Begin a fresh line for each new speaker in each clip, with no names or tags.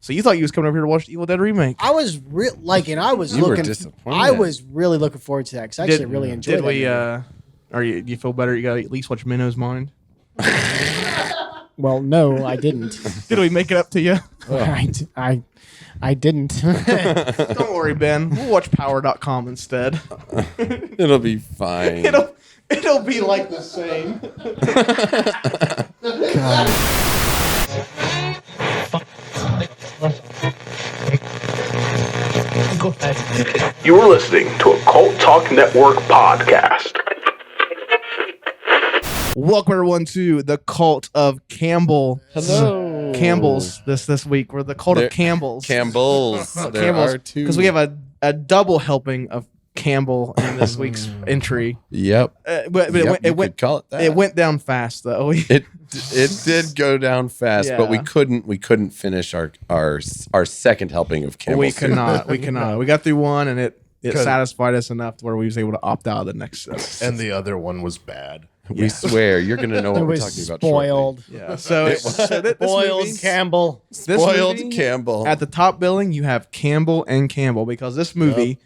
So you thought you was coming over here to watch the Evil Dead remake?
I was
You were disappointed.
I was really looking forward to that because I actually really enjoyed it.
Did we? Do you feel better? You got to at least watch Menno's Mind.
Well, no, I didn't.
Did we make it up to you?
I didn't.
Don't worry, Ben. We'll watch Power.com instead.
It'll be fine.
It'll be like the same.
God.
You're listening to a Cult Talk Network podcast.
Welcome everyone to the Cult of Campbell.
Hello.
Campbell's this week. We're the Cult of Campbell's.
Campbell's. There are two.
Because we have a double helping of Campbell in this week's entry.
Yep.
But it went
call it that.
It went down fast though.
It did go down fast, but we couldn't finish our second helping of Campbell's.
We could not. We got through one and it satisfied us enough to where we was able to opt out of the next episode.
And the other one was bad.
We swear you're going to know what we're talking about
spoiled.
shortly.
Yeah. So this
Spoiled
movie,
Campbell.
Spoiled
movie,
Campbell.
At the top billing, you have Campbell and Campbell because this movie,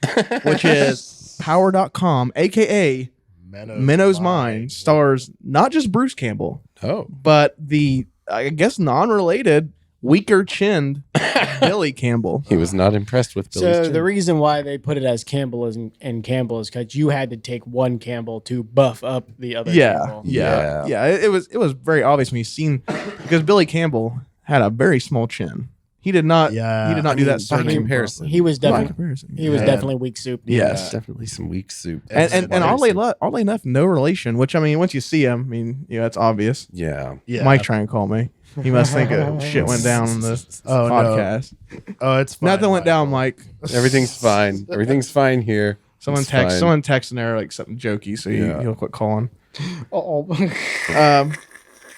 which is Power.com, a.k.a. Menno's Mind, stars not just Bruce Campbell, but the, I guess, non-related, weaker-chinned Billy Campbell.
He was not impressed with Billy's chin.
The reason why they put it as Campbell and Campbell is because you had to take one Campbell to buff up the other Campbell.
Yeah. It was very obvious when you seen, because Billy Campbell had a very small chin. He did not.
Yeah.
He did not do that
by
surname
comparison.
He was definitely
comparison.
definitely weak soup.
Yes.
Definitely some weak soup.
And oddly enough, no relation. Which I mean, once you see him, I mean, it's obvious.
Yeah.
Mike trying to call me. He must think shit went down on this podcast.
No. Oh, it's fine.
Nothing went down, Mike.
Everything's fine. Everything's fine here.
Someone
It's fine.
texting there like something jokey, so he'll quit calling.
Oh,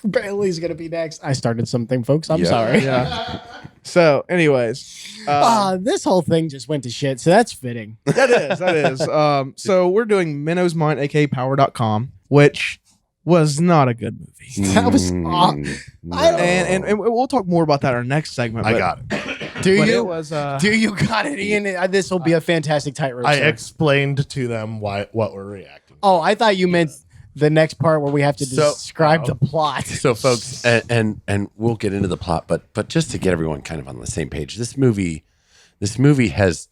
Bailey's gonna be next. I started something, folks. I'm sorry.
Yeah. So, anyways,
this whole thing just went to shit. So that's fitting.
that is. So we're doing Menno's Mind, aka Power.com, which was not a good movie.
That was
And we'll talk more about that in our next segment.
I got it.
Do
But
you?
it was,
Do you got it, Ian? This will be a fantastic tightrope.
I
sir.
explained to them what we're reacting to.
Oh, I thought you meant the next part where we have to describe the plot.
So, folks, and we'll get into the plot, but just to get everyone kind of on the same page, this movie has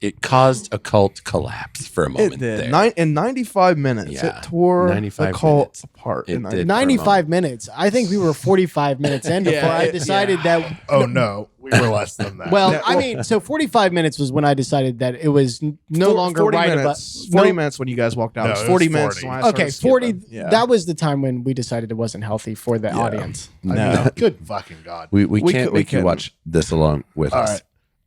it caused a cult collapse for a moment.
It did.
There.
In 95 minutes,
Yeah.
it tore
95
the cult
minutes.
apart.
It
in
did.
95 minutes. I think we were 45 minutes in before I decided that.
Oh, no. We were less than that.
Well, I mean, so 45 minutes was when I decided that it was no longer
40
right
minutes.
about
40 minutes when you guys walked out.
No,
It was
it
40
was
minutes.
40.
When I
Okay,
started
40.
skipping. Yeah.
That was the time when we decided it wasn't healthy for the audience.
No.
Good fucking God.
We
We
can't make you
couldn't.
watch this along with
All
us.
right.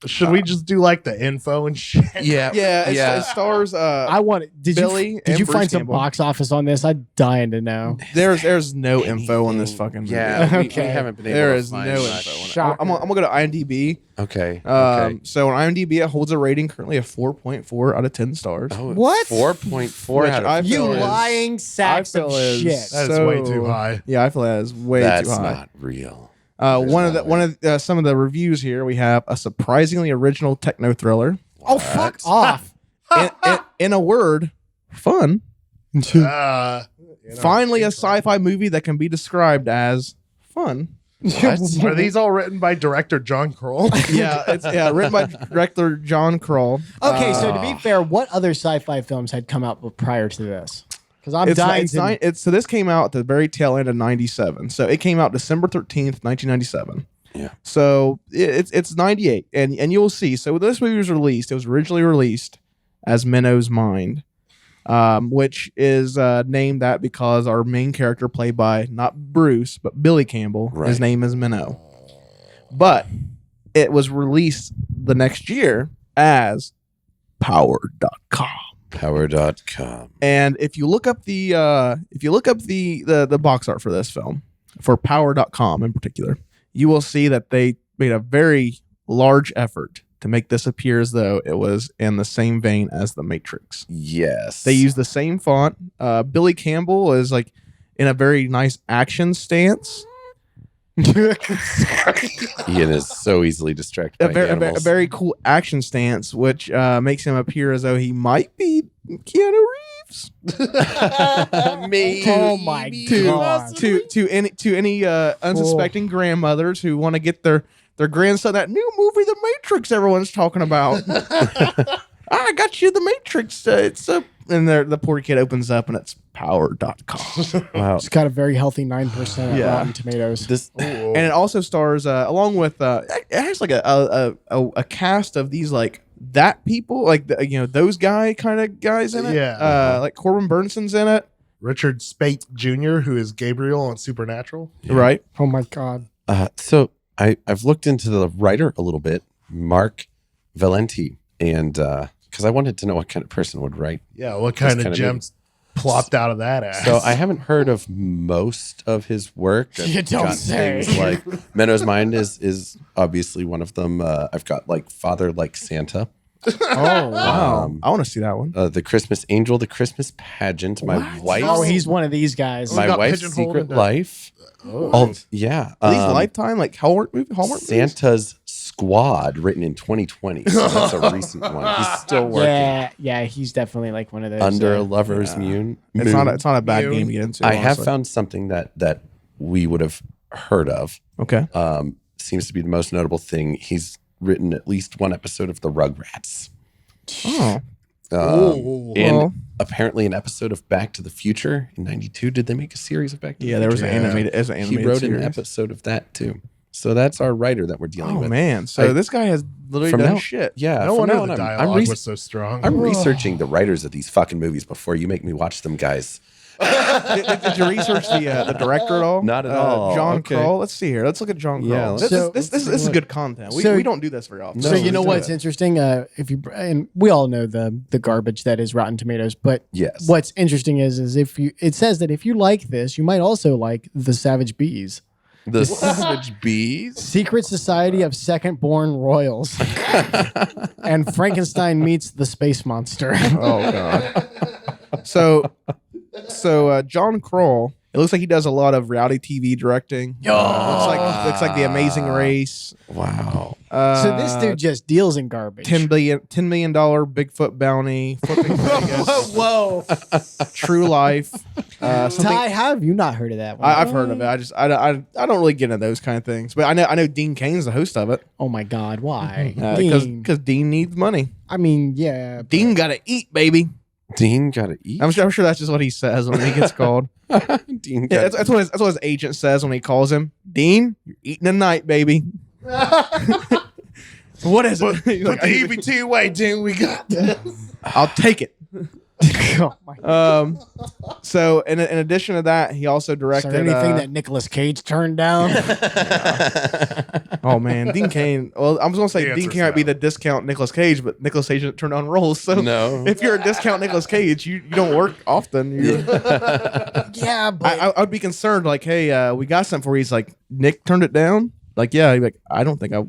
Should we just do like the info and shit?
Yeah.
It stars.
I want it.
Billy
Did
and
you
Bruce
find some
Campbell.
box office on this? I'm dying to know.
There's no info on this fucking movie.
Yeah, we
Okay.
haven't been able
There
to
is
find
no
much.
info on it.
Shocking.
I'm gonna go to IMDb.
Okay.
So on IMDb, it holds a rating currently of 4.4 out of 10 stars.
Oh,
What?
4.4
Which
out
I
of
feel
You
is-
lying sacks
I
of
feel is-
shit.
That is way too high.
Yeah, I feel that is way
That's
too high.
not real.
Some of the reviews here, we have a surprisingly original techno-thriller.
Oh, fuck off.
In a word, fun. Finally, a sci-fi movie that can be described as fun.
Are these all written by director John Kroll?
It's written by director John Kroll.
Okay, so to be fair, what other sci-fi films had come out prior to this? Because I'm dying to...
So this came out at the very tail end of 97. So it came out December 13th, 1997.
Yeah.
So it's 98. And you'll see. So when this movie was released, it was originally released as Menno's Mind, which is named that because our main character, played by not Bruce, but Billy Campbell,
Right.
his name is Menno. But it was released the next year as Power.com.
Power.com.
And if you look up the box art for this film, for Power.com in particular, you will see that they made a very large effort to make this appear as though it was in the same vein as The Matrix.
Yes.
They use the same font. Billy Campbell is like in a very nice action stance.
Ian is so easily distracted by animals.
A very cool action stance, which makes him appear as though he might be Keanu Reeves.
Maybe.
Oh my god!
To any unsuspecting grandmothers who want to get their grandson that new movie, The Matrix, everyone's talking about. I got you The Matrix. And the poor kid opens up and it's power.com.
Wow.
It's got a very healthy 9% at Rotten Tomatoes.
And it also stars along with it has like a cast of these like that people like those kind of guys in it.
Yeah.
Like Corbin Burnson's in it.
Richard Speight Jr., who is Gabriel on Supernatural.
Yeah. Right.
Oh my god.
So I've looked into the writer a little bit, Mark Valenti, and because I wanted to know what kind of person would write.
Yeah, what kind of gems plopped out of that ass?
So I haven't heard of most of his work.
You don't say.
Things like Menno's Mind is obviously one of them. I've got like Father Like Santa.
Oh wow! I want to see that one.
The Christmas Angel, The Christmas Pageant, My Wife's.
Oh, he's one of these guys.
My Wife's Secret Life.
Oh,
yeah.
Are these Lifetime like Hallmark movies?
Santa's Squad, written in 2020. So that's a recent one. He's still working.
Yeah, he's definitely like one of those.
Under a Lover's Moon.
It's not a bad game to get into.
I have found something that we would have heard of.
Okay.
Seems to be the most notable thing. He's written at least one episode of the Rugrats.
Oh.
And apparently an episode of Back to the Future in '92. Did they make a series of Back to the Future?
Yeah, there was an animated
He wrote
series.
an episode of that too. So that's our writer that we're dealing with.
Oh man! So this guy has literally done shit.
Yeah,
no
from
wonder
now
the
on,
dialogue was so strong.
I'm researching the writers of these fucking movies before you make me watch them, guys.
Did you research the director at all?
Not at all.
John
Okay.
Kroll. Let's see here. Let's look at John Kroll.
Yeah,
This is good content. We don't do this very often.
So you know what's interesting? If you and we all know the garbage that is Rotten Tomatoes, but
yes,
what's interesting is it says that if you like this, you might also like The Savage Bees.
The Savage Bees?
Secret Society of Second-Born Royals. And Frankenstein meets the Space Monster.
Oh god. So John Kroll, it looks like he does a lot of reality TV directing. Looks like The Amazing Race.
Wow.
So this dude just deals in garbage.
$10 million Bigfoot bounty. Flipping Vegas,
Whoa.
True Life.
Ty, how have you not heard of that one?
I've heard of it. I don't really get into those kind of things, but I know Dean Cain's the host of it.
Oh my God, why?
Because Dean needs money.
I mean, yeah.
Dean got to eat, baby.
Dean got to eat.
I'm sure that's just what he says when he gets called.
Dean.
Yeah, that's what his agent says when he calls him. Dean, you're eating tonight, baby. What is it?
Put the EBT away, Dean. We got this.
I'll take it.
Oh my God.
So in addition to that, he also directed
Is there anything that Nicolas Cage turned down?
Oh man, Dean Cain. Well, I was gonna say Dean Cain might be the discount Nicolas Cage, but Nicolas Cage didn't turn on roles. So
no.
If you're a discount Nicolas Cage, you don't work often.
Yeah, but
I would be concerned. Like, hey, we got something for you. He's like, Nick turned it down. Like, yeah, he'd be like, I don't think
I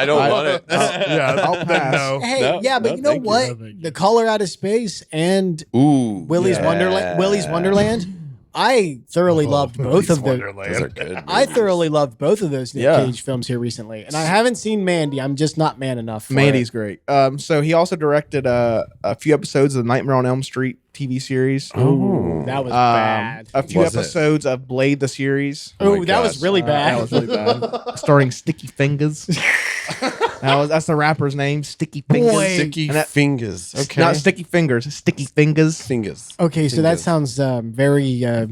don't want it.
I'll pass.
No.
hey,
No,
yeah, but
no,
you know
thank you.
what? The Color Out of Space and Willy's Wonderland. I thoroughly loved both of those.
Those are good.
I thoroughly loved both of those Nick Cage films here recently, and I haven't seen Mandy. I'm just not man enough. For
Mandy's
it.
great. So he also directed a few episodes of the Nightmare on Elm Street TV series.
Ooh, that was bad.
A few
Was it?
episodes of Blade the series.
Oh, that was really bad.
That was really bad. Starring Sticky Fingers. That's the rapper's name, Sticky Fingers.
Boy.
Sticky Fingers. Okay.
Not Sticky Fingers, Sticky Fingers.
Fingers.
Okay, so that
Fingers.
sounds very.
I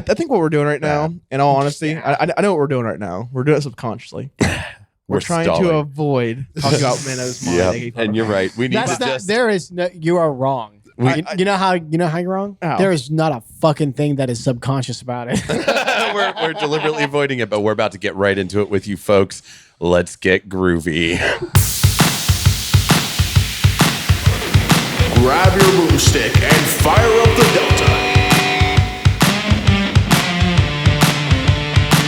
think what we're doing right now, in all honesty, I know what we're doing right now. We're doing it subconsciously. We're trying to
stalling.
avoid talking about Menno's Mind.
Yeah, and you're right. We need
That's
to
not.
just.
There is no. You are wrong. You know how you're wrong.
How?
There is not a fucking thing that is subconscious about it.
we're deliberately avoiding it, but we're about to get right into it with you folks. Let's get groovy.
Grab your boomstick and fire up the Delta.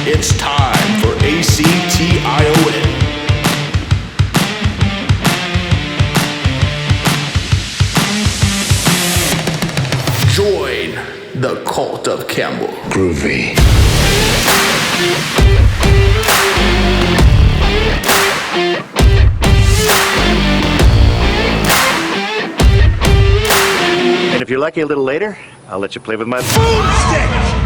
It's time for ACTION. Join the cult of Campbell. Groovy.
you're lucky a little later, I'll let you play with my boomstick.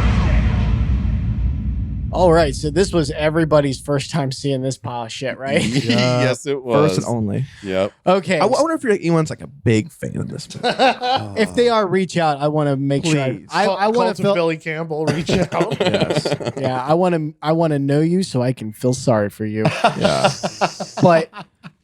All right, so this was everybody's first time seeing this pile of shit, right?
Yes, it was.
First and only.
Yep.
Okay.
I wonder if anyone's like a big fan of this movie.
If they are, reach out. I want to make sure. I want to feel.
Billy Campbell reach out.
Yes.
Yeah, I want to know you so I can feel sorry for you.
Yeah.
But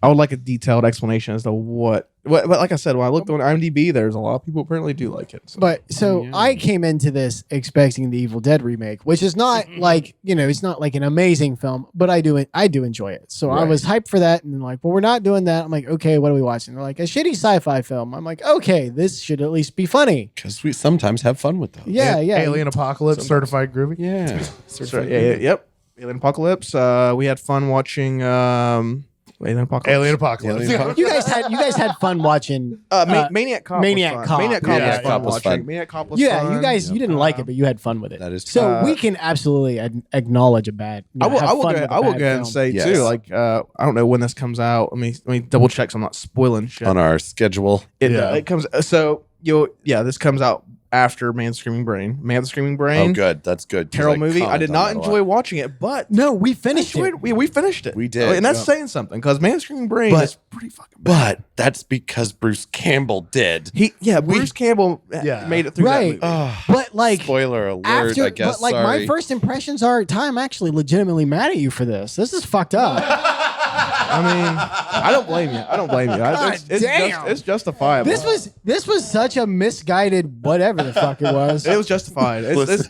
I would like a detailed explanation as to what. But like I said, when I looked on IMDb, there's a lot of people apparently do like it.
So I came into this expecting the Evil Dead remake, which is not like, it's not like an amazing film, but I do enjoy it. So I was hyped for that, and like, well, we're not doing that. I'm like, okay, what are we watching? They're like, a shitty sci-fi film. I'm like, okay, this should at least be funny.
Because we sometimes have fun with those.
Yeah.
Alien Apocalypse, Certified Groovy.
Yeah.
Yep. Alien Apocalypse. We had fun watching Alien Apocalypse.
You guys had fun watching
Maniac Cop.
Maniac Cop.
Maniac Cop
was fun.
Maniac Cop was fun.
You guys, you didn't like it, but you had fun with it.
That is
so we can absolutely acknowledge a bad.
I will go ahead and say
Yes.
too. Like I don't know when this comes out. Let me double check so I'm not spoiling shit.
On our schedule.
It comes. So this comes out after Man Screaming Brain. Man the Screaming Brain.
Oh, good. That's good.
Terrible movie. I did not enjoy watching it, but
No, we finished it.
We finished it.
We did.
And that's saying something because Man Screaming Brain is pretty fucking bad.
But that's because Bruce Campbell did.
Bruce Campbell made it through that movie.
But like,
Spoiler alert, I guess.
But like,
sorry.
my first impressions are, I'm actually legitimately mad at you for this. This is fucked up.
I mean, I don't blame you. It's justifiable.
This was such a misguided whatever the fuck it was.
It was justified.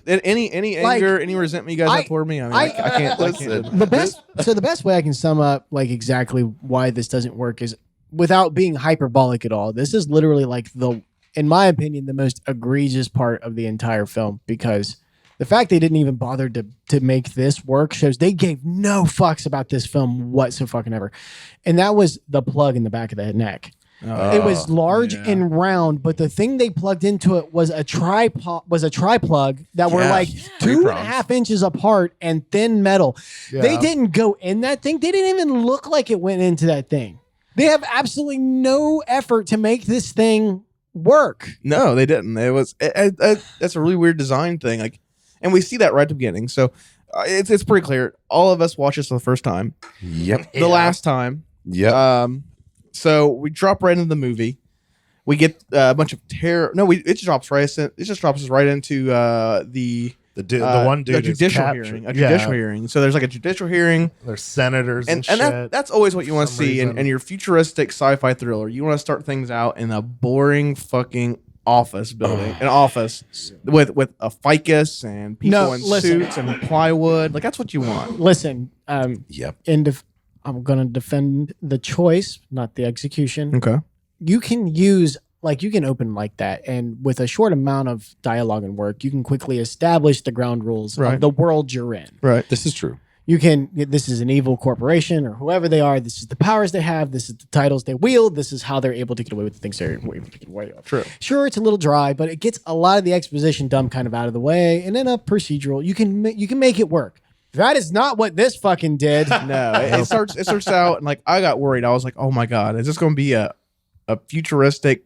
Any anger, any resentment you guys have toward me, I can't.
The best way I can sum up like exactly why this doesn't work is without being hyperbolic at all. This is literally like in my opinion, the most egregious part of the entire film, because the fact they didn't even bother to make this work shows they gave no fucks about this film whatsoever. And that was the plug in the back of the neck. It was large and round, but the thing they plugged into it was a tri-plug that were like 2.5 inches apart and thin metal. Yeah. They didn't go in that thing. They didn't even look like it went into that thing. They have absolutely no effort to make this thing work.
No, they didn't. That's a really weird design thing. Like, and we see that right at the beginning. So it's pretty clear. All of us watch this for the first time.
Yep.
The last time.
Yep.
So we drop right into the movie. We get a bunch of terror. No, it just drops us right into the
one dude
a judicial hearing. A judicial hearing. So there's like a judicial hearing.
There's senators and shit.
That's always what you want to see in your futuristic sci-fi thriller. You want to start things out in a boring fucking office building, an office with a ficus and people in suits and plywood. Like that's what you want.
Listen.
Yep.
I'm going to defend the choice, not the execution.
Okay.
You can open like that, and with a short amount of dialogue and work, you can quickly establish the ground rules of the world you're in.
Right.
This is true.
This is an evil corporation or whoever they are. This is the powers they have. This is the titles they wield. This is how they're able to get away with the things they're able to get away with.
True.
Sure, it's a little dry, but it gets a lot of the exposition dumped kind of out of the way. And then a procedural, you can make it work. That is not what this fucking did.
No, it starts out and like I got worried. I was like, oh my god, is this going to be a futuristic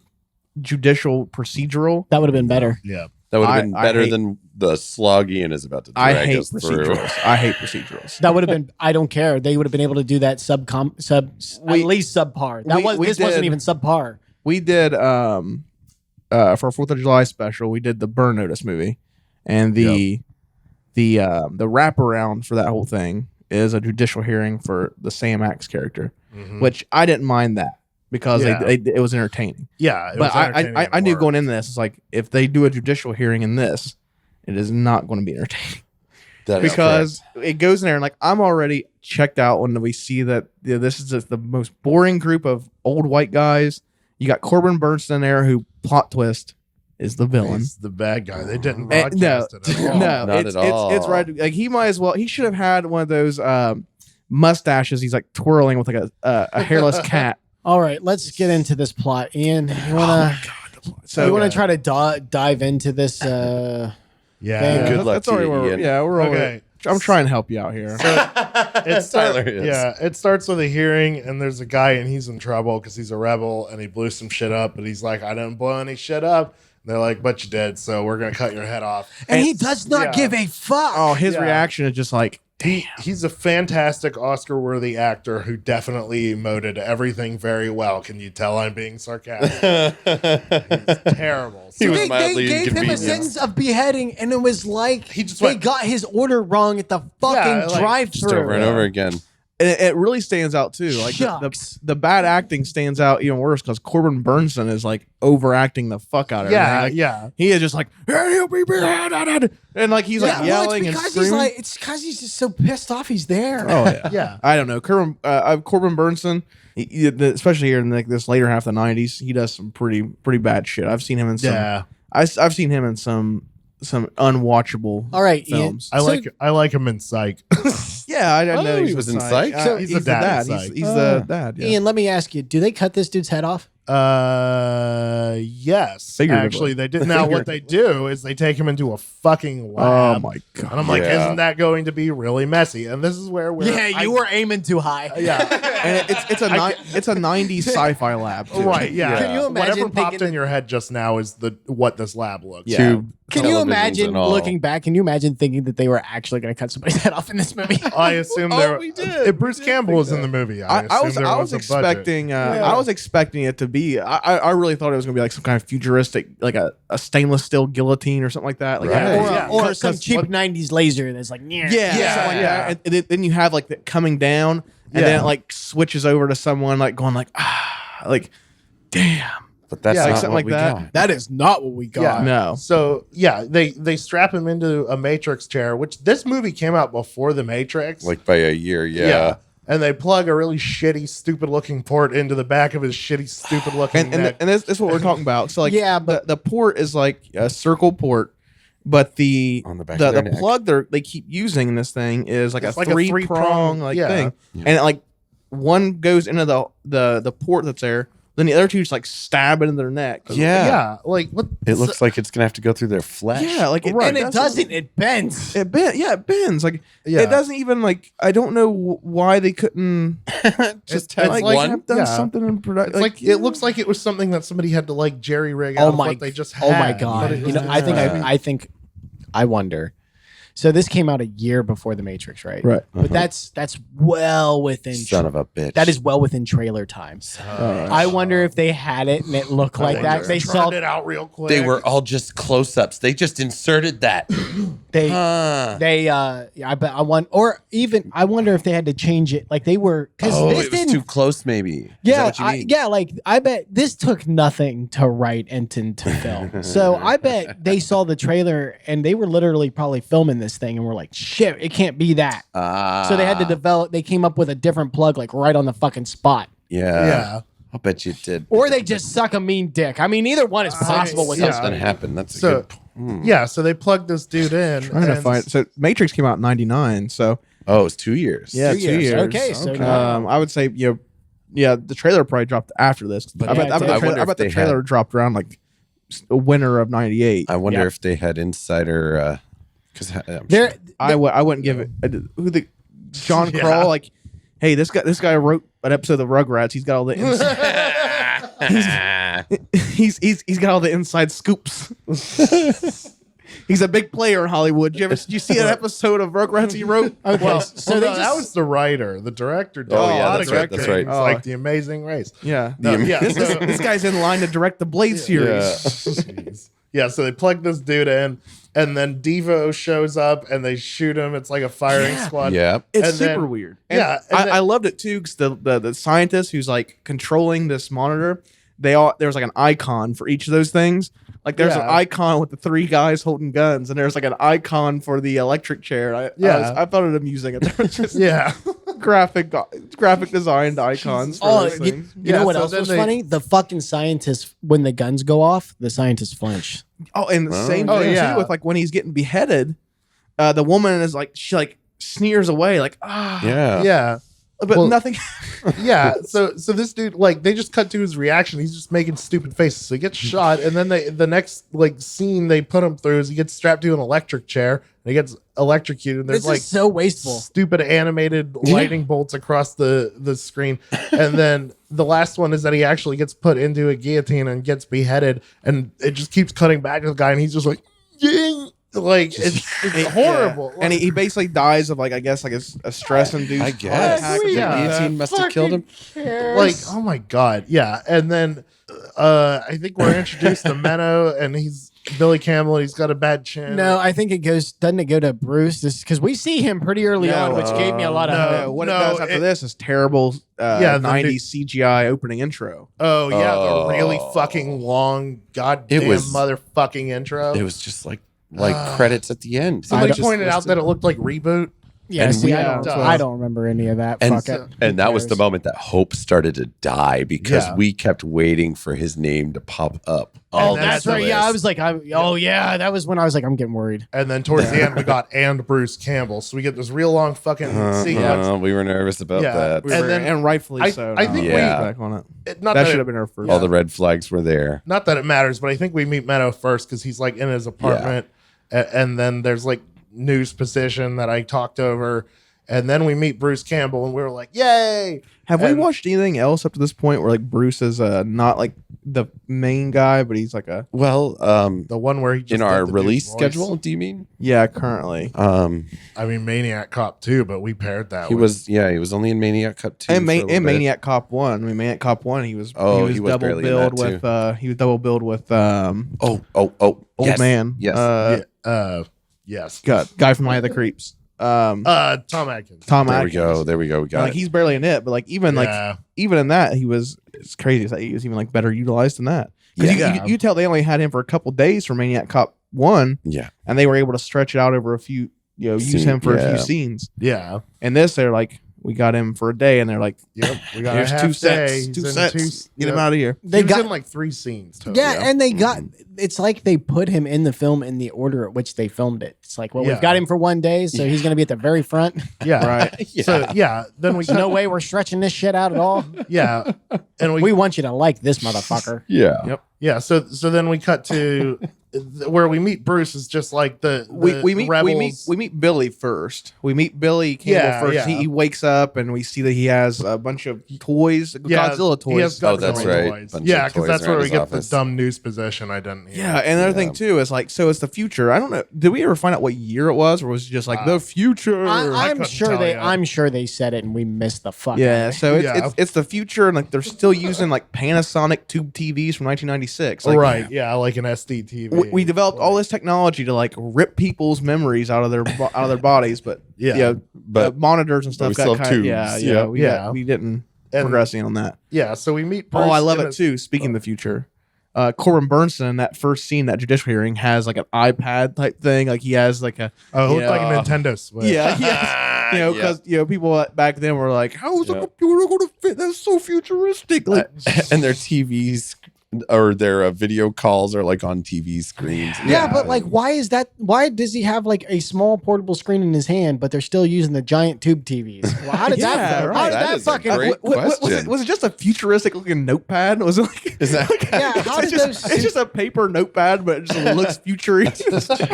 judicial procedural?
That would have been better.
Yeah.
That would have been better than the slog Ian is about to drag us through.
I hate procedurals.
That would have been. I don't care. They would have been able to do that at least subpar. This wasn't even subpar.
We did for our 4th of July special. We did the Burn Notice movie, and the wraparound for that whole thing is a judicial hearing for the Sam Axe character, which I didn't mind that. Because it was entertaining.
Yeah,
but I knew going into this, it's like if they do a judicial hearing in this, it is not going to be entertaining. Because it goes in there and like I'm already checked out when we see that this is just the most boring group of old white guys. You got Corbin Bernsen in there, who plot twist is the villain.
He's the bad guy. They didn't broadcast it at all.
No,
not at all.
It's right. Like he should have had one of those mustaches. He's like twirling with like a hairless cat.
All right, let's get into this plot. Ian, you want to try to dive into this?
Yeah.
Good luck to you, Ian.
We're okay. I'm trying to help you out here.
It starts with a hearing, and there's a guy, and he's in trouble because he's a rebel, and he blew some shit up. But he's like, I didn't blow any shit up. They're like, but you did, so we're gonna cut your head off.
And he does not give a fuck.
Oh, his reaction is just like,
he's a fantastic Oscar-worthy actor who definitely emoted everything very well. Can you tell I'm being sarcastic? He's terrible.
He was
They
mildly
gave him a
inconvenienced.
sentence of beheading, and it was like they got his order wrong at the fucking
like,
drive-thru.
Just over and over again.
and it really stands out too. Like the bad acting stands out even worse because Corbin Burnson is like overacting the fuck out of everything. Like, he is just like, and like he's like yelling and screaming.
It's because he's just so pissed off he's there.
Oh yeah, I don't know. Corbin Burnson, especially here in like this later half of the '90s, he does some pretty bad shit. I've seen him in some. I've seen him in some unwatchable films.
I like him in Psych.
Yeah, I didn't know
he was in Psych.
So
he's
the
the dad.
He's the dad. Yeah.
Ian, let me ask you: do they cut this dude's head off?
Yes.
Figuratively.
Actually, they did. Now, what they do is they take him into a fucking lab.
Oh my god!
And I'm like, isn't that going to be really messy? And this is where we're
were aiming too high.
Yeah.
And it's a 90s sci-fi lab too.
Right. Yeah.
Can you imagine
Whatever popped
thinking-
in your head just now is what this lab looks.
Yeah.
like.
Can you
televisions
imagine
and all.
looking back? Can you imagine thinking that they were actually going to cut somebody's head off in this movie?
I assume
we did.
If Bruce Campbell was in the movie, I was
expecting I was expecting it to be I really thought it was gonna be like some kind of futuristic, like a stainless steel guillotine or something like that, like
Or some cheap '90s laser that's like,
something like that. And then you have like the coming down, and then it like switches over to someone like going like like damn.
But that's
like
not
something
what
like
we
that.
got.
that is not what we got.
Yeah.
No.
So they strap him into a Matrix chair, which this movie came out before the Matrix.
Like by a year, yeah.
And they plug a really shitty, stupid-looking port into the back of his shitty, stupid-looking neck.
And this is what we're talking about. So like
but
the port is like a circle port, but the
On the back of their neck.
plug they keep using in this thing is like
It's
a
like a
three-prong
three-prong,
thing. And like one goes into the port that's there, then the other two just like stab into their neck.
Yeah. Like, what?
It looks like it's gonna have to go through their flesh.
Yeah, like
and it doesn't. It bends.
It bends. Like it doesn't even like. I don't know why they couldn't
Just
have
have
like
one.
have done something in production.
It's like it looks like it was something that somebody had to like jerry rig out of what they just had.
Oh my god!
But it
You know,
was
I think I wonder. So this came out a year before The Matrix, right?
Right.
But that's well within.
Son of a bitch.
That is well within trailer time. I wonder if they had it and it looked like that. They saw
it out real quick.
They were all just close-ups. They just inserted that.
I wonder if they had to change it. Like they were because
Oh,
this
it was
didn't.
too close, maybe. Is that
Yeah,
what you mean?
like I bet this took nothing to write and to film. So I bet they saw the trailer and they were literally probably filming this thing and were like, "Shit, it can't be that." So they had to develop. They came up with a different plug, like right on the fucking spot.
Yeah.
I'll bet you did.
Or they just suck a mean dick. I mean, either one is possible with
Something
this.
happened. That's a
So
good.
so they plugged this dude in.
trying to
and-
find. So Matrix came out in '99. So
Oh, it's 2 years.
yeah,
2
2
years.
years.
Okay, so
I would say the trailer probably dropped after this.
But
I bet,
yeah,
I bet,
I
the, trailer,
wonder
I
if
bet the
they
trailer
had-
dropped around like winter of '98.
I wonder if they had insider. Because
There,
I wouldn't give it. Who the John Kroll? Like, hey, this guy wrote an episode of Rugrats. He's got all the he's got all the inside scoops. He's a big player in Hollywood. Did you see that episode of Rugrats he wrote?
okay,
Well,
so
no, that was the writer. The director did
Oh,
a
yeah,
lot
that's
of
right,
good
that's right.
things, like The Amazing Race.
Yeah.
No, yeah,
This,
so-
this guy's in line to direct the Blade series.
Jeez. Yeah, so they plug this dude in, and then Devo shows up, and they shoot him. It's like a firing squad.
yeah.
It's
And then-
super weird. And
Yeah, and
I loved it too because the scientist who's like controlling this monitor, there's like an icon for each of those things. Like there's an
Yeah.
icon with the three guys holding guns, and there's like an icon for the electric chair. I found it amusing. There was just
Yeah.
graphic designed icons for those things.
you know what
so
else
then
was
they-
funny? The fucking scientists, when the guns go off, the scientists flinch.
Oh, and the same
Oh,
thing
yeah.
too with like when he's getting beheaded. The woman is like she like sneers away like
Yeah.
Yeah.
but nothing.
Yeah, so this dude, like, they just cut to his reaction. He's just making stupid faces. So he gets shot, and then the next like scene they put him through is he gets strapped to an electric chair and he gets electrocuted. And there's
This
like
is so wasteful.
stupid animated lightning bolts across the screen. And then the last one is that he actually gets put into a guillotine and gets beheaded, and it just keeps cutting back to the guy, and he's just like, yeah. Like it's horrible.
And he basically dies of like I guess like a stress induced.
I guess.
heart attack.
The
Yeah.
guillotine must have killed him.
Like, oh my god, yeah. And then I think we're introduced to Menno, and he's Billy Campbell. He's got a bad chin.
No, I think doesn't it go to Bruce? This because we see him pretty early on, which gave me a lot of hope.
What it does after this is terrible
the
90s CGI opening intro.
Oh yeah, the really fucking long goddamn
It was-
motherfucking intro.
It was just like credits at the end.
Somebody
Just
pointed out
listed.
that it looked like Reboot.
Yeah,
And
see,
we-
I don't remember any of that.
And,
Fuck it.
and that was the moment that hope started to die because
Yeah.
we kept waiting for his name to pop up.
Oh,
That's
the
right. Yeah, I was like, that was when I was like, I'm getting worried.
And then towards the end, we got and Bruce Campbell. So we get this real long fucking sequence.
We were nervous about
Yeah.
that.
And then-
and rightfully
I-
so.
I think
now.
we-
Back on it.
Not
That
that
should
it-
have been our first.
All the red flags were there.
Not that it matters, but I think we meet Menno first because he's like in his apartment, and then there's like news position that I talked over, and then we meet Bruce Campbell, and we were like, "Yay!"
Have we
And-
watched anything else up to this point where like Bruce is not like the main guy, but he's like a
Well,
The one where he just
in
did
our
the dude's
release
voice.
schedule, do you mean?
currently
I mean, Maniac Cop 2, but we paired that.
He
with-
was only in Maniac Cup 2.
and,
for a little bit.
Maniac Cop 1. I mean, Maniac Cop 1. He was
he was
double
barely in
billed
that,
with he was double billed with
Oh,
old
yes,
man.
Yes.
yes.
Guy from Eye of the Creeps.
Tom Atkins.
Tom
There
Atkins.
we go. There we go. We got
Like
it.
he's barely in it, but like even in that it's crazy that he was even like better utilized than that. Because
Yeah.
you tell they only had him for a couple days for Maniac Cop 1,
Yeah.
and they were able to stretch it out over a few, use him for a few scenes.
Yeah.
And this, they're like, we got him for a day, and they're like,
Yep. We got
here's
a half
two
day.
sets,
He's
two
in
sets. Get him out of here.
They got in like 3 scenes. Total.
Yeah, and they got. It's like they put him in the film in the order at which they filmed it. It's like, well,
Yeah.
we've got him for 1 day, so he's going to be at the very front.
Yeah.
Right.
So then we
There's no way we're stretching this shit out at all.
yeah, and
We want you to like this motherfucker.
Yeah.
Yep.
yeah. So then we cut to where we meet Bruce is just like
We meet Billy first. We meet Billy Campbell
Yeah,
first.
yeah.
He wakes up and we see that he has a bunch of toys, Godzilla
He has
toys.
Godzilla
Oh, that's right.
toys.
Bunch
Yeah,
of
because
toys
that's where
around
we
his
get
office.
the dumb news position I didn't hear.
Yeah, and another thing too is like, so it's the future. I don't know. Did we ever find out what year it was, or was it just like the future?
I'm
couldn't
sure
tell
they.
ya.
I'm sure they said it, and we missed the fuck.
Yeah, so
Yeah.
it's the future, and like they're still using like Panasonic tube TVs from 1996. Like,
Right. Yeah, like an SD TV.
We developed all this technology to like rip people's memories out of their bodies, but
Yeah.
But
monitors and stuff
we
got
still have
kind of
tubes.
we didn't
And-
progressing on that.
Yeah. So we meet. Bruce
Oh, I love
in
it too. Speaking of the future, Corbin Burnson in that first scene, that judicial hearing, has like an iPad type thing. Like he has like a
Oh, it looked like a
Yeah.
Nintendo Switch.
yeah, because people back then were like, "How is a computer going to fit? That's so futuristic!" Like,
and their TVs or their video calls are like on TV screens.
Yeah, but like, why is that? Why does he have like a small portable screen in his hand, but they're still using the giant tube TVs? Well, how did
Yeah,
that?
right.
How did
That
that
is a
fucking?
great question.
was it just a futuristic looking notepad? Was it like?
Is that
Yeah, how
it's
did
just,
those?
it's just a paper notepad, but it just looks futuristic.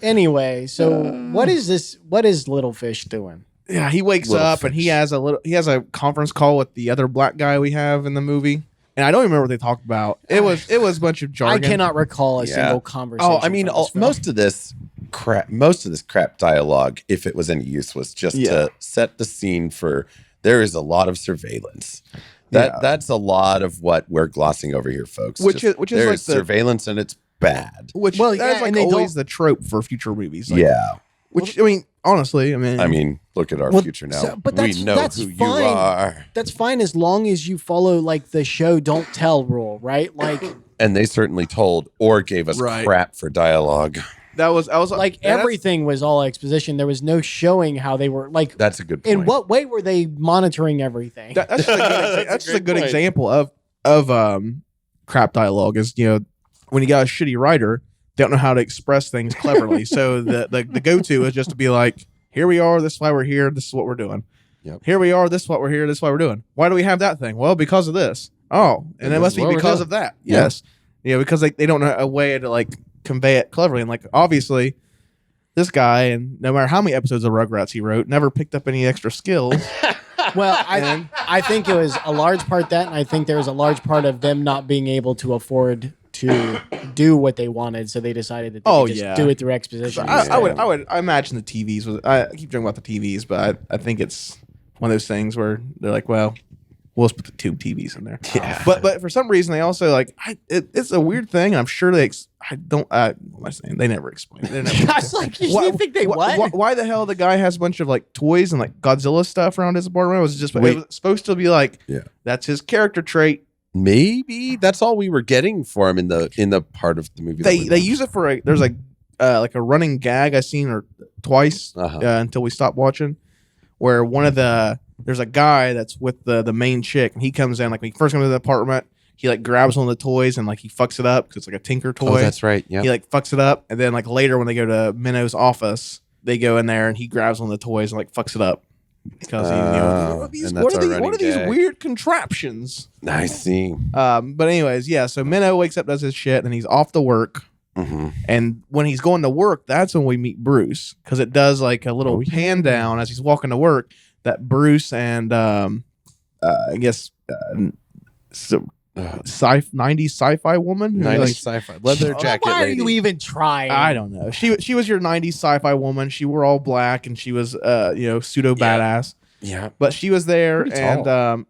Anyway, so what is this? What is Little Fish doing?
Yeah, he wakes
Little
up and he
fish.
has a conference call with the other black guy we have in the movie. And I don't even remember what they talked about. It was a bunch of jargon.
I cannot recall a
Yeah.
single conversation.
Oh, I mean,
from this film.
most of this crap dialogue, if it was any use, was just to set the scene for. There is a lot of surveillance. That's a lot of what we're glossing over here, folks.
Which is like
there's
the-
surveillance and it's bad.
Which
Well,
that's
yeah,
like
and they
always
don't-
the trope for future movies. Like,
Yeah,
Which I mean, honestly, I mean,
look at our
Well,
future now.
so- but
we
that's-
know
that's
who
fine.
you are,
That's fine as long as you follow like the show don't tell rule, right? Like
and they certainly told or gave us
Right.
crap for dialogue.
I was
like
and that's-
everything was all exposition. There was no showing how they were like.
That's a good point.
In what way were they monitoring everything?
That's just a good, that's just a
great
good
point.
example of crap dialogue. Is when you got a shitty writer, they don't know how to express things cleverly. So the go to is just to be like, here we are. This is why we're here. This is what we're doing.
Yep.
Here we are. This is what we're here. This is what we're doing. Why do we have that thing? Well, because of this. Oh, and it must be because of that.
Yeah.
Yes. Yeah, because they don't know a way to like convey it cleverly. And like obviously, this guy, and no matter how many episodes of Rugrats he wrote, never picked up any extra skills.
Well, I think it was a large part that, and I think there was a large part of them not being able to afford to do what they wanted, so they decided that they could just do it through exposition.
I imagine the TVs was. I keep talking about the TVs, but I think it's one of those things where they're like, well, we'll just put the two TVs in there.
Yeah.
But for some reason they also like it's a weird thing. And I'm sure they what am I saying? They never explain it. They never
I was like, you didn't think they what?
Why the hell the guy has a bunch of like toys and like Godzilla stuff around his apartment? It was just it was supposed to be like that's his character trait.
Maybe that's all we were getting for him in the part of the movie.
They use it for there's like a running gag I seen her twice until we stopped watching, where there's a guy that's with the main chick, and he comes in like when he first comes to the apartment, he like grabs one of the toys and like he fucks it up because it's like a Tinker toy.
Oh, that's right. Yeah.
He like fucks it up, and then like later when they go to Menno's office, they go in there and he grabs one of the toys and like fucks it up. Because what are these weird contraptions?
I see.
But anyways, yeah. So Menno wakes up, does his shit, and he's off to work.
Mm-hmm.
And when he's going to work, that's when we meet Bruce, because it does like a little pan down as he's walking to work that Bruce and I guess 90s sci-fi woman,
90s sci-fi leather jacket.
Why
lady.
are you even trying?
I don't know. She was your 90s sci-fi woman. She wore all black and she was pseudo badass.
Yeah,
but she was there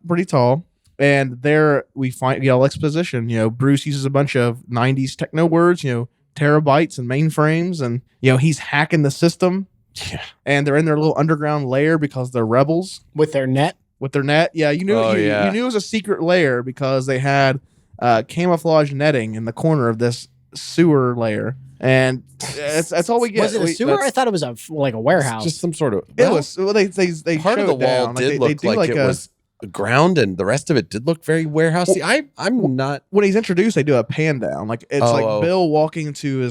pretty tall. And there we find exposition. Bruce uses a bunch of 90s techno words. Terabytes and mainframes, and he's hacking the system.
Yeah,
and they're in their little underground lair because they're rebels
with their net.
Yeah, you knew it was a secret lair because they had camouflage netting in the corner of this sewer lair, and that's all we get.
Was it a sewer? I thought it was a warehouse.
Just some sort of.
It was. Well, they
part of the wall did look like it was ground, and the rest of it did look very warehousey. I'm not.
When he's introduced, they do a pan down, like it's like Bill walking into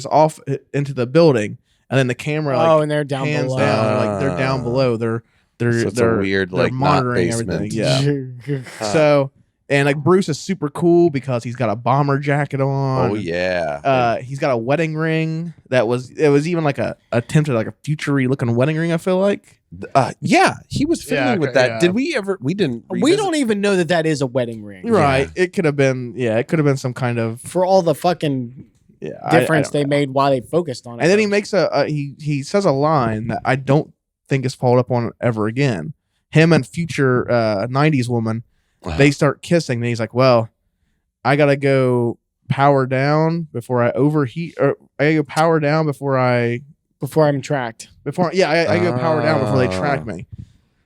into the building, and then the camera
and they're down below.
They're down below. They're
weird,
they're monitoring everything. Yeah. So and like Bruce is super cool because he's got a bomber jacket on.
Oh yeah.
He's got a wedding ring it was even like a attempt at like a futury looking wedding ring. I feel like.
Yeah, he was fiddling with that.
Yeah.
Did we ever? We didn't.
We don't even know that is a wedding ring.
Right. Yeah. It could have been. Yeah. It could have been some kind of
for all the fucking difference they made while they focused on it.
And then he makes he says a line that I don't think is followed up on ever again. Him and future 90s woman, they start kissing. And he's like, well, I got to go power down before I overheat, or I gotta go power down before I'm tracked. I go power down before they track me.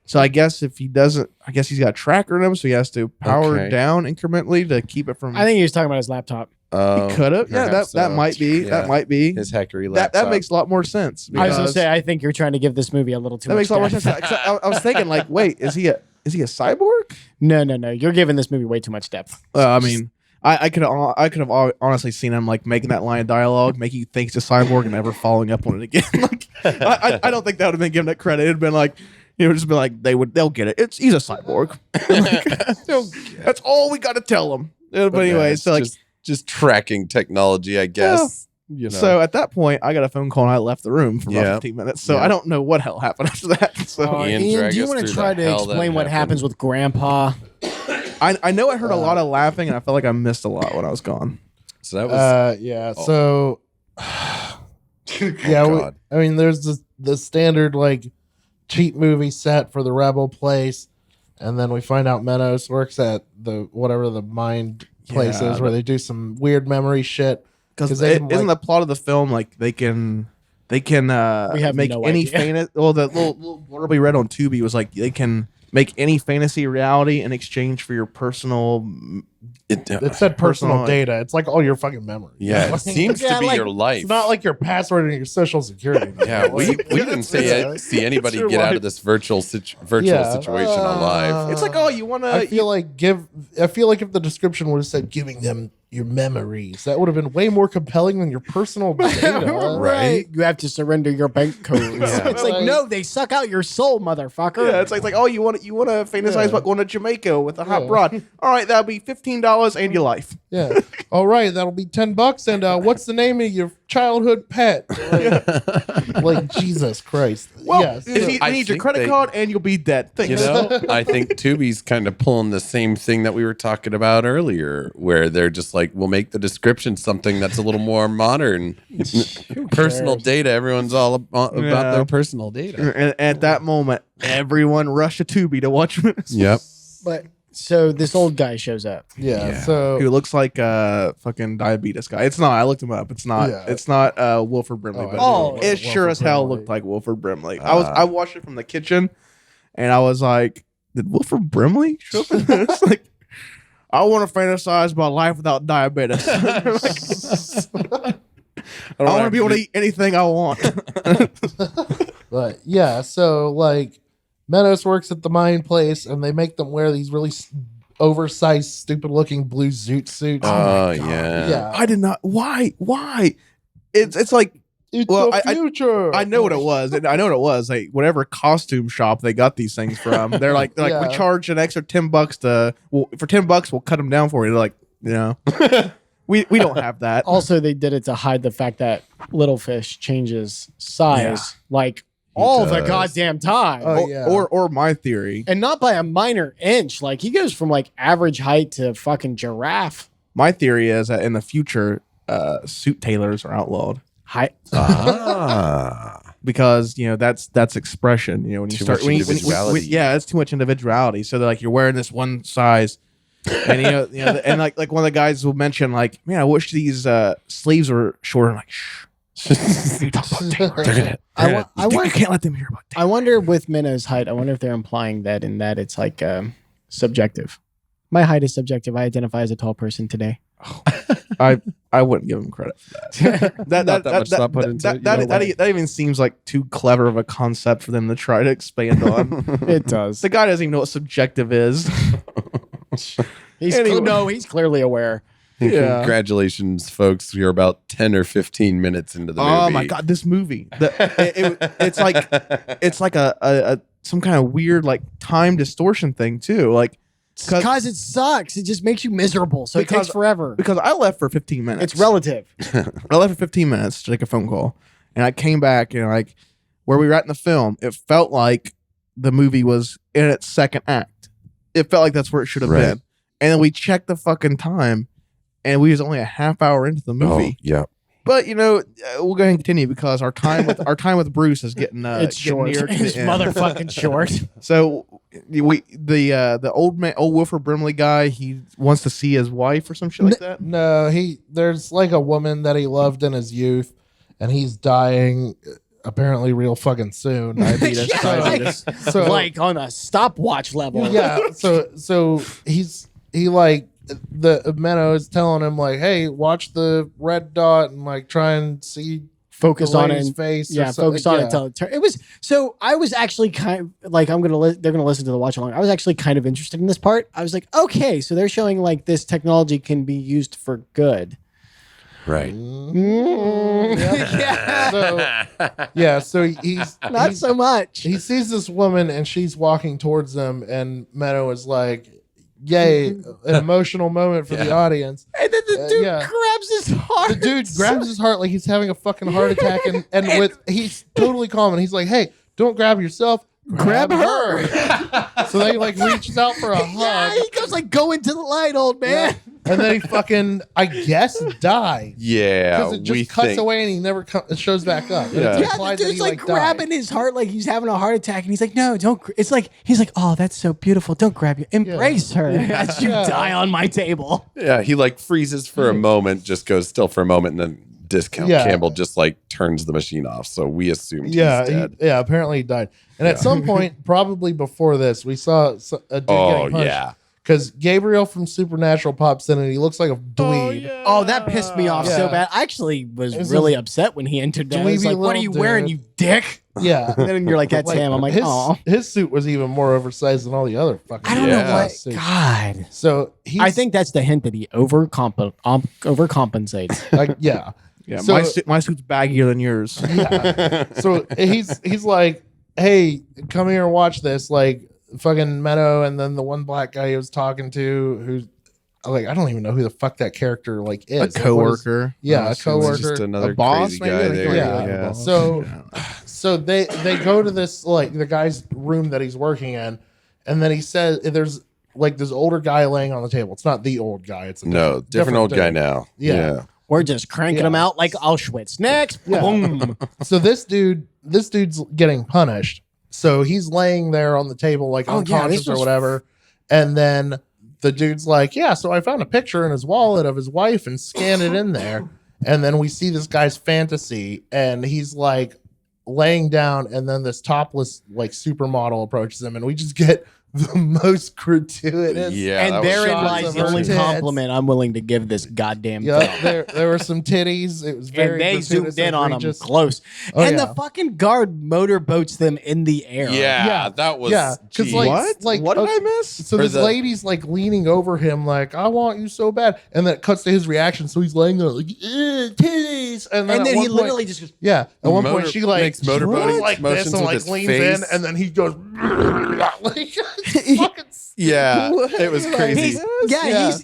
So I guess if he doesn't, I guess he's got a tracker in him, so he has to power down incrementally to keep it from.
I think he was talking about his laptop.
He could have. Yeah, that might be. Yeah. That might be
his hackery laptop.
That makes a lot more sense.
I was gonna say, I think you're trying to give this movie a little too.
That
much
makes a lot more sense. I was thinking, like, wait, is he a cyborg?
No. You're giving this movie way too much depth.
I mean. I could have honestly seen him like making that line of dialogue, making you think it's a cyborg, and never following up on it again. Like, I don't think that would have been given it credit. It'd been like, just be like they'll get it. He's a cyborg. That's all we got to tell them. But anyway, so like
just tracking technology, I guess.
So at that point, I got a phone call and I left the room for about 15 minutes. So I don't know what hell happened after that. So
Ian, do you want to try to explain what happens with Grandpa?
I know I heard a lot of laughing, and I felt like I missed a lot when I was gone.
So that was
So I mean, there's the standard like cheap movie set for the rebel place, and then we find out Mennos works at the whatever the mind place is where they do some weird memory shit.
Because isn't the plot of the film like they can make any fantasy? Well, the little blurb we read on Tubi was like they can make any fantasy reality in exchange for your personal
It said personal data. It's like all your fucking memory.
Yeah, it seems to be
like,
your life.
It's not like your password and your social security number.
Yeah, we didn't see anybody get out of this virtual situation alive.
It's like, oh, you want to?
I feel like if the description would have said giving them your memories, that would have been way more compelling than your personal data.
Right. You have to surrender your bank codes.
Yeah.
It's like, no, they suck out your soul, motherfucker.
Yeah, it's like, oh, you want to fantasize about going to Jamaica with a hot broad? All right, that'll be $15 and your life.
Yeah. All right, that'll be $10. And what's the name of your childhood pet? Like Jesus Christ.
Well,
yes.
you need your credit card and you'll be dead. Thanks.
I think Tubi's kind of pulling the same thing that we were talking about earlier, where they're just like, we'll make the description something that's a little more modern. Personal data. Everyone's all about their personal data.
And at that moment, everyone rushed to Tubi to watch this.
Yep.
But so this old guy shows up.
Yeah. So
Who looks like a fucking diabetes guy. It's not. I looked him up. It's not.
Yeah.
It's not Wilford Brimley. But it sure as hell looked like Wilford Brimley. I watched it from the kitchen, and I was like, did Wilford Brimley show up in this? Like, I want to fantasize about life without diabetes. I want to be able to eat anything I want.
But yeah, so like Meadows works at the mine place, and they make them wear these really oversized, stupid-looking blue zoot suits.
Oh yeah.
I did not. Why? It's like.
It's
the
future.
I know what it was. I know what it was. Like whatever costume shop they got these things from. They're like
Yeah.
we charge an extra $10 for $10 we'll cut them down for you. They're like, we don't have that.
Also, they did it to hide the fact that Little Fish changes size like all the goddamn time.
Oh, yeah.
Or my theory.
And not by a minor inch. Like he goes from like average height to fucking giraffe.
My theory is that in the future, suit tailors are outlawed.
Height.
Because that's expression. When you
Too
start
much individuality.
it's too much individuality. So they're like you're wearing this one size, and and like one of the guys will mention like, man, I wish these sleeves were shorter. I'm like, shh. You talk about tailor. You can't let them hear about tailor.
I wonder with Menno's height, I wonder if they're implying that in that it's like subjective. My height is subjective. I identify as a tall person today.
I wouldn't give him credit for that. That even seems like too clever of a concept for them to try to expand on.
It does.
The guy doesn't even know what subjective is.
He's clearly aware.
Yeah.
Congratulations, folks. You're about 10 or 15 minutes into the movie.
Oh my god, this movie! It's like a some kind of weird like time distortion thing too. Like
because it sucks. It just makes you miserable. So it takes forever.
Because I left for 15 minutes.
It's relative.
I left for 15 minutes to take a phone call, and I came back and like where we were at in the film, it felt like the movie was in its second act. It felt like that's where it should have been. And then we checked the fucking time, and we was only a half hour into the movie.
Oh, yeah.
But we'll go ahead and continue because our time with Bruce is getting
it's short.
near to
It's
the end.
motherfucking short.
So the old Wilford Brimley guy, he wants to see his wife or some shit like that.
No, there's like a woman that he loved in his youth, and he's dying apparently real fucking soon.
Diabetes.
So
like on a stopwatch level.
Yeah. So the Menno is telling him like, hey, watch the red dot and like try and see
Focus on his
face.
Yeah, focus on it until it turns. It was so. I was actually kind of like they're gonna listen to the watch along. I was actually kind of interested in this part. I was like, okay, so they're showing like this technology can be used for good.
Right.
So he's
not so much.
He sees this woman and she's walking towards him, and Menno is like, yay, an emotional moment for the audience.
And then the dude grabs his heart.
The dude grabs his heart like he's having a fucking heart attack, and he's totally calm, and he's like, hey, don't grab yourself, grab her. So then he like reaches out for a hug.
Yeah, he goes like, go into the light, old man.
And then he fucking, I guess, dies.
Yeah,
because it just cuts away and he never shows back up.
Yeah,
the dude's like grabbing his heart like he's having a heart attack, and he's like, no, don't. It's like he's like, oh, that's so beautiful. Don't grab you. Embrace her as you die on my table.
Yeah, he like freezes for a moment, just goes still for a moment, and then Discount Campbell just like turns the machine off. So we assumed he's dead.
Apparently he died. And at some point, probably before this, we saw a dude getting punched.
Yeah.
because Gabriel from Supernatural pops in and he looks like a dweeb.
Oh, that pissed me off so bad. I actually was really upset when he entered that. I was like, what are you wearing, you dick?
Yeah.
And then you're like, that's him. I'm like, oh.
His suit was even more oversized than all the other fucking
I don't know what.
suits.
God.
So
I think that's the hint that he overcompensates.
like, yeah.
Yeah,
So-
my suit's baggier than yours.
Yeah. So he's like, hey, come here and watch this. Like, fucking Menno, and then the one black guy he was talking to, who's like, I don't even know who the fuck that character like is.
A coworker.
Yeah, a coworker.
Just another
A boss,
crazy guy
maybe?
there.
Yeah. So they go to this, like, the guy's room that he's working in, and then he says there's like this older guy laying on the table. It's not the old guy. It's a
different old guy
dude.
now.
Yeah.
We're just cranking them out like Auschwitz. Next.
Yeah.
Boom.
So this dude's getting punished. So he's laying there on the table like unconscious or whatever. And then the dude's like, yeah, so I found a picture in his wallet of his wife and scanned it in there. And then we see this guy's fantasy and he's like laying down, and then this topless like supermodel approaches him, and we just get the most gratuitous.
Yeah,
And therein lies
shots
the
of
only
her tits.
compliment I'm willing to give this goddamn
Yeah,
film.
there were some titties. It was very
And they zoomed
gratuitous
in
and
on them
egregious.
close.
Oh,
and
yeah.
the fucking guard motorboats them in the air.
Yeah, that was.
Yeah, because
geez.
What did I miss?
So
Or
this
the-
lady's like leaning over him, like, I want you so bad. And then it cuts to his reaction. So he's laying there like, titties. And
And
at
then
one
he
point-
literally just goes,
yeah. At one point, she like
makes motorboating
like this
motions
and
with
like
his
leans
face.
in, and then he goes like it's fucking.
Yeah, it was crazy.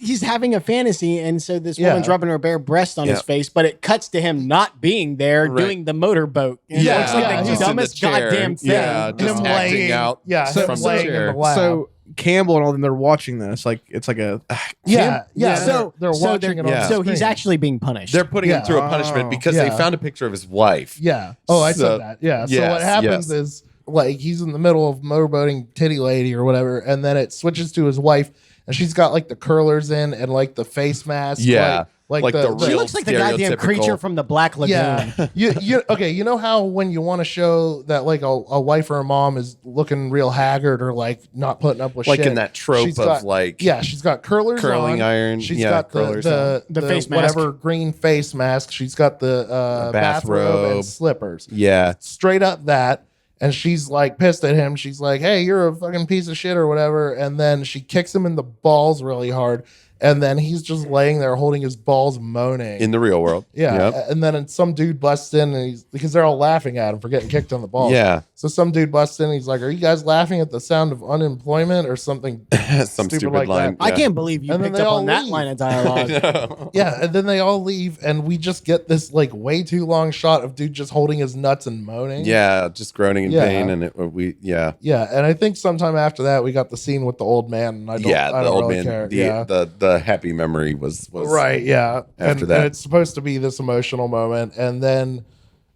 He's having a fantasy, and so this
Yeah.
woman's rubbing her bare breast on his
Yeah.
face, but it cuts to him not being there
Right.
doing the motorboat. And it looks like
yeah,
the
just in
dumbest
the chair.
goddamn thing.
Yeah,
Him
just acting
laying-
out.
yeah, him
from the
laying in
chair.
the lab.
So Campbell and all them, they're watching this. Like it's like a
yeah.
So
they're watching it on the
So he's
screen.
actually being punished.
They're putting
Yeah.
him through a punishment because
Yeah.
they found a picture of his wife.
Yeah. Oh, I
So-
said that. Yeah. So
yes,
what happens
yes.
is like he's in the middle of motorboating titty lady or whatever, and then it switches to his wife, and she's got like the curlers in and like the face mask.
Yeah.
Like
Like the
she
real
looks like the goddamn
stereotypical-
creature from the Black Lagoon.
yeah. you okay, you know how when you want to show that like a wife or a mom is looking real haggard or like not putting up with
Like
shit.
in that trope
she's
of
got-
like
yeah, she's got curlers
curling
on.
iron.
She's
Yeah,
got
curlers
the
face mask.
whatever green face mask. She's got the bathrobe
bathrobe.
and slippers.
Yeah.
Straight up that. And she's like pissed at him. She's like, hey, you're a fucking piece of shit or whatever. And then she kicks him in the balls really hard. And then he's just laying there holding his balls moaning.
In the real world.
Yeah.
Yep.
And then some dude busts in and he's because they're all laughing at him for getting kicked on the balls.
Yeah.
So some dude busts in and he's like, are you guys laughing at the sound of unemployment or something?
Some
Stupid
stupid
like
line.
I can't believe you
And then
picked
they
up
all
on that
leave.
line of dialogue.
Yeah. And then they all leave and we just get this like way too long shot of dude just holding his nuts and moaning.
Yeah, just groaning in
Yeah.
pain, and
Yeah. And I think sometime after that we got the scene with the old man. And I don't,
yeah,
I
the
don't
old
really
man,
care.
the happy memory was
Right, yeah.
After that.
and it's supposed to be this emotional moment, and then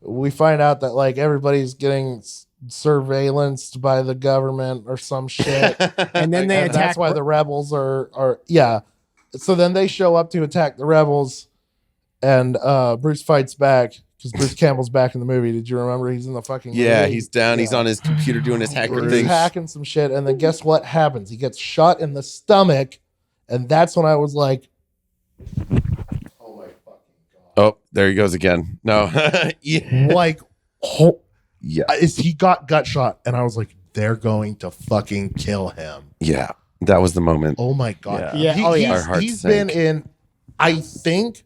we find out that like everybody's getting surveillanced by the government or some shit,
And then they
and
attack.
that's why the rebels are yeah. So then they show up to attack the rebels, and Bruce fights back because Bruce Campbell's back in the movie. Did you remember? He's in the fucking
Yeah,
movie.
he's down. He's
Yeah.
on his computer doing his hacker
He's
thing.
hacking some shit, and then guess what happens? He gets shot in the stomach, and that's when I was like, "Oh my fucking god!"
Oh, there he goes again. No, yeah,
Like, oh,
yeah,
he got gut shot, and I was like, "They're going to fucking kill him."
yeah. That was the moment.
Oh my god!
Yeah. Yeah, oh, yeah.
Our hearts
he's been
sank.
in, I think,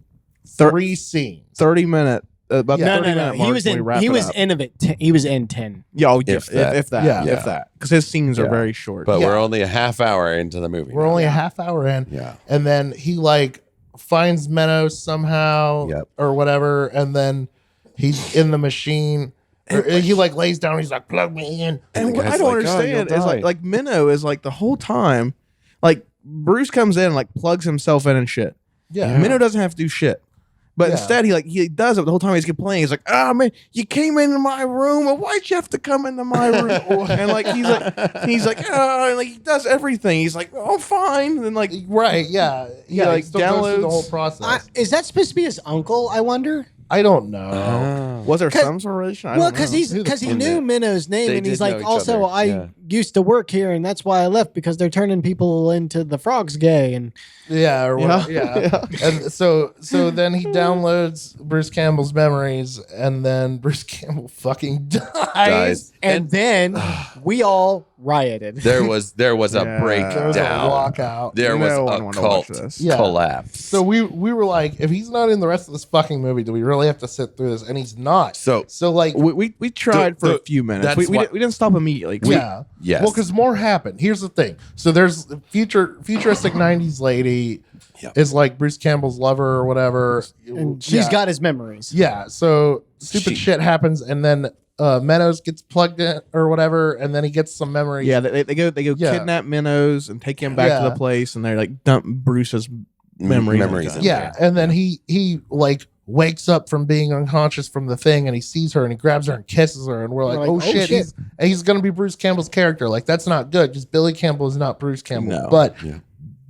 3 scenes.
30-minute. About
Yeah.
No,
30
no,
minute
no.
mark
He was
when we
in.
wrap
He
it
was
up.
in of it. He was in 10.
Yeah, if
If
that,
that.
if that,
Yeah.
if that, because his scenes are
Yeah.
very short.
But
Yeah.
we're only a half hour into the movie.
We're only a half hour in,
Yeah.
and then he like finds Menno somehow,
Yep.
or whatever, and then he's in the machine. Or he like lays down. He's like, "Plug me in."
And
the
what I
guy's
don't
like, "Oh,
understand
you'll
is
die."
like Menno is like the whole time, like Bruce comes in and like plugs himself in and shit.
Yeah.
Minnow doesn't have to do shit. But
Yeah.
instead, he does it the whole time. He's complaining. He's like, "Ah, man, you came into my room. Well, why'd you have to come into my room?" And like he's like, "Ah," and like he does everything. He's like, "Oh, fine." And like,
Right? Yeah. Yeah.
like,
He still goes through the
downloads-
whole process.
Is that supposed to be his uncle? I wonder.
I don't know.
was there
'Cause-
some sort of relation? I
Well,
don't know.
because he knew Minno's name,
They
and he's
did know
like,
each
also,
other, yeah.
used to work here, and that's why I left because they're turning people into the frogs gay. And
or whatever. Yeah. And so then he downloads Bruce Campbell's memories, and then Bruce Campbell fucking dies.
And then we all rioted.
There was a breakdown.
There was a walkout.
There was a cult collapse.
So we were like, if he's not in the rest of this fucking movie, do we really have to sit through this? And he's not. So like
we tried for a few minutes. We didn't stop immediately.
Yes. Well, because more happened. Here's the thing. So there's futuristic 90s lady is like Bruce Campbell's lover or whatever.
And she's got his memories.
Yeah. So stupid shit happens, and then Menno's gets plugged in or whatever, and then he gets some memories.
Yeah, they go kidnap Menno's and take him back to the place, and they're like dump Bruce's memories.
And then he like wakes up from being unconscious from the thing, and he sees her and he grabs her and kisses her, and we're like, oh shit. He's gonna be Bruce Campbell's character. Like, that's not good because Billy Campbell is not Bruce Campbell. But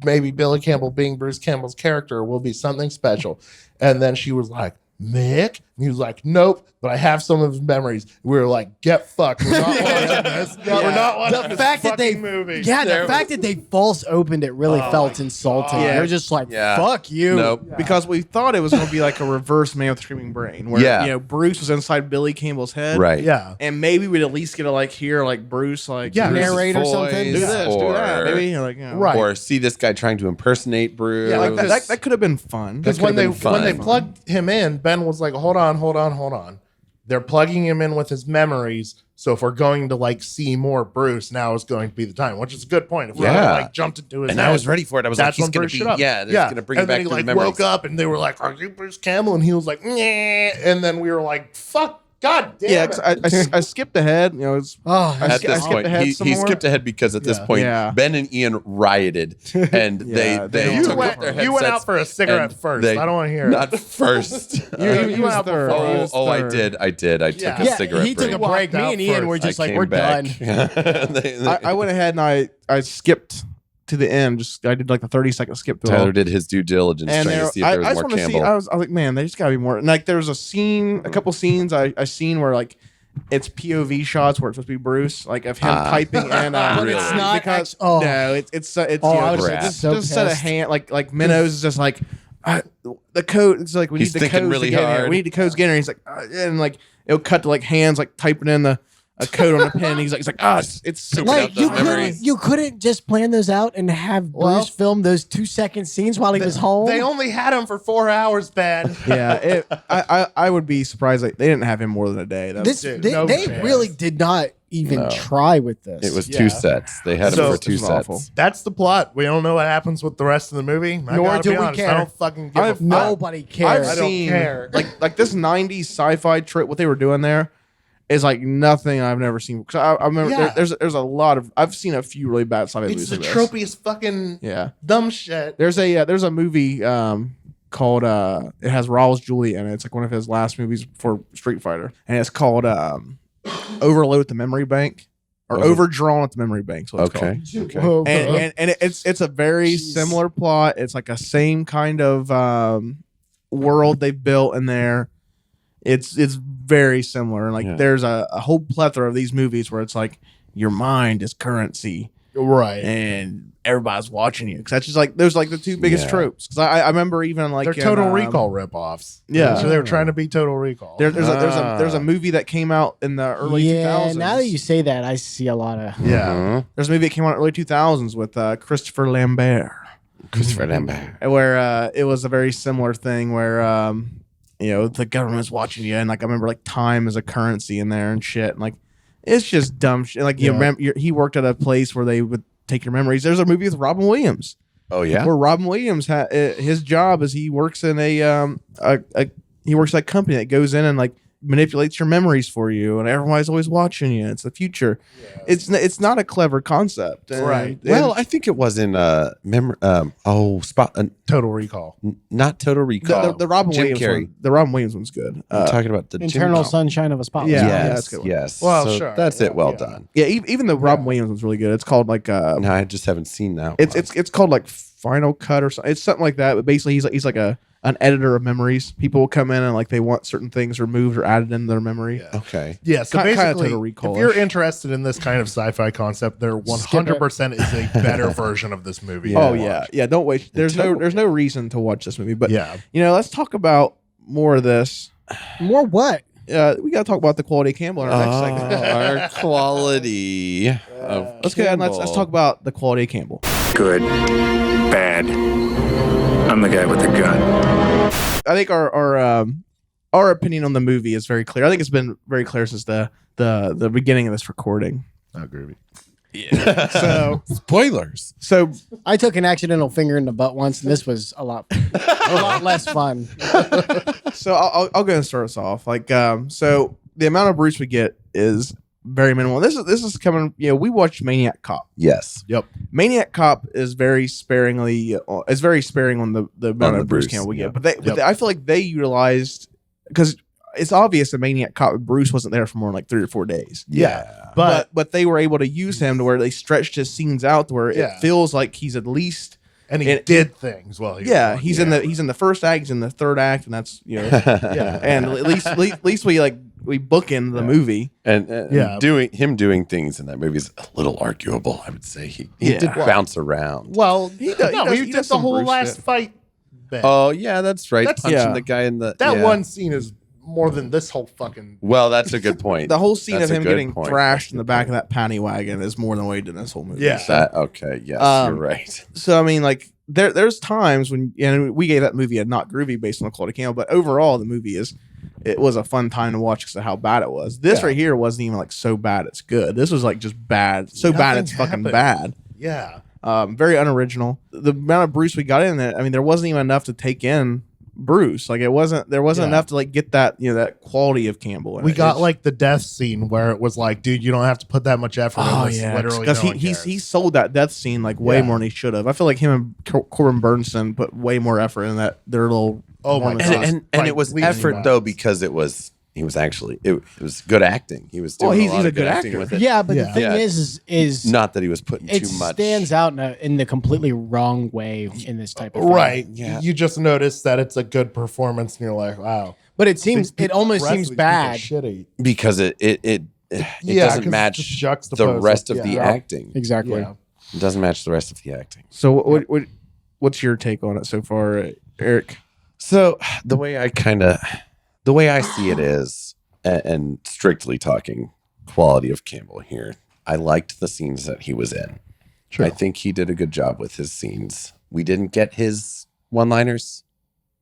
maybe Billy Campbell being Bruce Campbell's character will be something special. And then she was like, Mick? And he was like, nope, but I have some of his memories. We were like, get fucked. We're not watching this. We're not watching this fucking movie.
Yeah, the fact that they false opened it really felt insulting.
Yeah.
They're just like, fuck you.
Nope.
Yeah. Because we thought it was going to be like a reverse Man with a Screaming Brain, where Bruce was inside Billy Campbell's head.
Right.
Yeah.
And maybe we'd at least get to hear Bruce
narrate or something.
Do this, do that, maybe.
Right.
Or see this guy trying to impersonate Bruce.
Yeah, that could have been fun.
Because when they plugged him in, Ben was like, hold on. They're plugging him in with his memories. So if we're going to see more Bruce, now is going to be the time, which is a good point. If we jumped into his head,
I was ready for it. I was like, he's going to be, going to bring it back to the memories. And then he woke up and they were like, are you Bruce Campbell? And he was like, nah. And then we were like, fuck. God damn it.
I skipped ahead.
At this point, he skipped ahead because at this point, Ben and Ian rioted, and they took off their headsets.
You went out for a cigarette first. I don't want to hear it.
Not first.
You went out third.
I did. I took a cigarette
he
break.
took a break. Me and Ian were just like, we're done.
I went ahead and I skipped to the end. I did like the 30-second skip.
Tyler did his due diligence trying to see if there was more Campbell.
I was like, man, there's got to be more. And there was a couple scenes I seen where it's POV shots where it's supposed to be Bruce, of him typing and
really? It's not
because
no,
it's
I would have so
just set a hand like Menno's is just like the code. It's like we need the codes really hard. We need the codes again. And he's like and it'll cut to hands typing in a code on a pen. He's like, it's
you couldn't just plan those out and have Bruce film those 2-second scenes while he was home.
They only had him for 4 hours, Ben.
Yeah, I would be surprised they didn't have him more than a day.
They really did not even try with this.
It was 2 sets. They had him for 2 sets.
Awful.
That's the plot. We don't know what happens with the rest of the movie.
Nor do we care.
I don't fucking give a fuck.
Nobody cares.
I don't care. Like this 90s sci-fi trip, what they were doing there is nothing I've never seen. Because I remember there's a lot of, I've seen a few really bad sci-fi movies.
It's the tropiest fucking dumb shit.
There's a movie called it has Raul Julia in it. It's one of his last movies before Street Fighter, and it's called Overload at the Memory Bank. Or Overdrawn at the Memory Bank. So it's called. Okay. And it's a very similar plot. It's a same kind of world they built in there. It's very similar. And there's a whole plethora of these movies where it's your mind is currency.
Right.
And everybody's watching you. Because that's just those the two biggest tropes. Because I remember even
they're Total Recall ripoffs.
Yeah.
So they're trying to be Total Recall.
There's a movie that came out in the early 2000s.
Now that you say that, I see a lot of
There's a movie that came out in the early 2000s with Christopher Lambert. Where it was a very similar thing where the government's watching you, and I remember time is a currency in there and shit, and it's just dumb shit. You remember he worked at a place where they would take your memories. There's a movie with Robin Williams.
Oh yeah,
where Robin Williams his job is he works in he works at a company that goes in and manipulates your memories for you, and everybody's always watching you. It's the future. Yeah. It's not a clever concept,
right?
Well, I think it was in
Total Recall,
not Total Recall.
The Robin
Jim
Williams
Carrey.
one. The Robin Williams one's good.
I'm talking about the
Eternal Sunshine of a Spotless
Mind.
Yes,
that's good.
Yes.
Well,
so
sure.
That's it. Well done.
Yeah, even the Robin Williams one's really good. It's called
No, I just haven't seen that.
It's called Final Cut or something. It's something like that. But basically, he's like a an editor of memories. People will come in and like they want certain things removed or added in their memory.
Yeah.
Okay.
Yeah, so
Kinda
basically,
Total Recall-ish.
if you're interested in this kind of sci-fi concept, there 100% is a better version of this movie.
Yeah.
Oh yeah, yeah. Don't wait. There's no reason to watch this movie. But
Yeah.
let's talk about more of this.
More what?
We got to talk about the quality of Campbell in our next segment.
Our quality of
Let's go ahead and let's
Campbell.
talk about the quality of Campbell.
Good. Bad. I'm the guy with the gun.
I think our opinion on the movie is very clear. I think it's been very clear since the beginning of this recording.
Oh, groovy.
So
Spoilers.
so
I took an accidental finger in the butt once, and this was a lot less fun.
so I'll go ahead and start us off. Like so the amount of Bruce we get is very minimal. This is coming. We watched Maniac Cop.
Yes.
Yep.
Maniac Cop is very sparingly is very sparing on the amount
the
of Bruce
Bruce,
Campbell we
yeah.
get. But I feel like they utilized because it's obvious that Maniac Cop Bruce wasn't there for more than like 3 or 4 days.
Yeah.
But they were able to use him to where they stretched his scenes out to where it feels like he's at least
And he did things while he was
yeah,
gone.
he's in the first act, he's in the third act, and that's
Yeah.
and at least we bookend the movie.
And
Yeah.
doing things in that movie is a little arguable. I would say he
Yeah.
did bounce around.
Well,
He does
did the
some
whole
Bruce
last
shit.
fight bit.
Oh yeah, that's right.
That's-
Punching
yeah.
the guy in the
that
yeah.
one scene is more than this whole fucking...
Well, that's a good point.
The whole scene
That's
of
a
him
good
getting
point.
thrashed in the back of that paddy wagon is more than what he did in this whole movie.
Yeah.
So,
Okay. Yes,
Um,
you're right.
so I mean, like there's times when we gave that movie a not groovy based on the quality Campbell, but overall the movie it was a fun time to watch because of how bad it was. This right here wasn't even like so bad it's good. This was like just bad, so bad it's fucking bad.
Yeah.
Very unoriginal. The amount of Bruce we got in it, I mean, there wasn't even enough to take in Bruce. Like there wasn't enough to like get that that quality of Campbell. In
We
it.
got
It's-
like the death scene where it was like, dude, you don't have to put that much effort in this. Literally,
because
no one
he
cares.
sold that death scene like way
Yeah.
more than he should have. I feel like him and Corbin Burnson put way more effort in that their little.
Oh my
performance.
God.
And
Like,
it was
leaving
effort
him
though
out.
because it was good acting. He was doing
Well,
a
he's
lot
a
of
good
acting
actor.
with it.
Yeah, but
Yeah.
the thing
Yeah.
is
Not that he was putting
it
too much.
stands out in the completely wrong way in this type of film.
Right.
Yeah.
You just notice that it's a good performance, and you're like, wow.
But it
These
seems it
people-
almost
the rest
seems
of these people are
bad.
Shitty.
because it
Yeah,
doesn't
'cause
match
it's juxtaposed
the rest
with-
of the
yeah.
acting.
Exactly.
Yeah.
It doesn't match the rest of the acting.
So what's your take on it so far, Eric?
So the way I see it is, and strictly talking quality of Campbell here, I liked the scenes that he was in.
Sure.
I think he did a good job with his scenes. We didn't get his one-liners.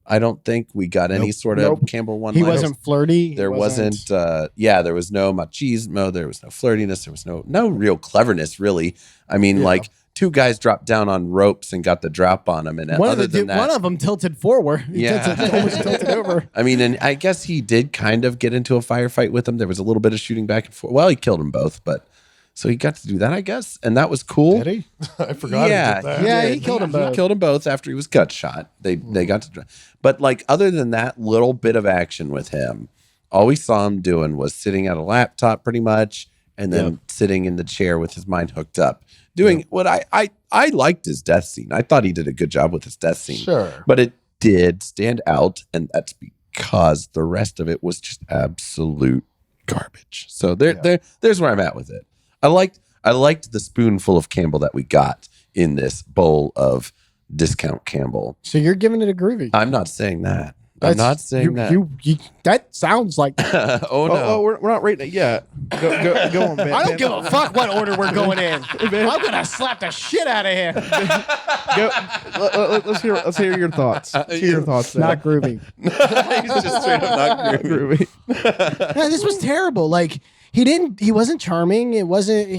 I don't think we got any sort of Campbell
He
one-liners.
wasn't flirty.
There wasn't there was no machismo, there was no flirtiness, there was no real cleverness really. I mean, like two guys dropped down on ropes and got the drop on him, and
one
other
of
than that,
one of them tilted forward. He
Yeah.
almost tilted over.
I mean, and I guess he did kind of get into a firefight with them. There was a little bit of shooting back and forth. Well, he killed them both, but so he got to do that, I guess, and that was cool.
Did he? I forgot.
Yeah,
He did that.
Yeah,
did.
he killed them both.
He killed them both after he was gut shot. They got to, but like other than that little bit of action with him, all we saw him doing was sitting at a laptop pretty much, and then sitting in the chair with his mind hooked up, doing what I liked his death scene. I thought he did a good job with his death scene.
Sure.
But it did stand out, and that's because the rest of it was just absolute garbage. So there's where I'm at with it. I liked the spoonful of Campbell that we got in this bowl of discount Campbell.
So you're giving it a groovy.
I'm not saying that. I'm not saying that.
That sounds like.
Oh no.
Oh, we're not rating it yet. Go on, man.
I don't give a fuck what order we're going in. I'm gonna slap the shit out of him.
Let's hear your thoughts. Let's hear your thoughts.
Not groovy.
He's just straight up not groovy.
No, this was terrible. Like he wasn't charming. He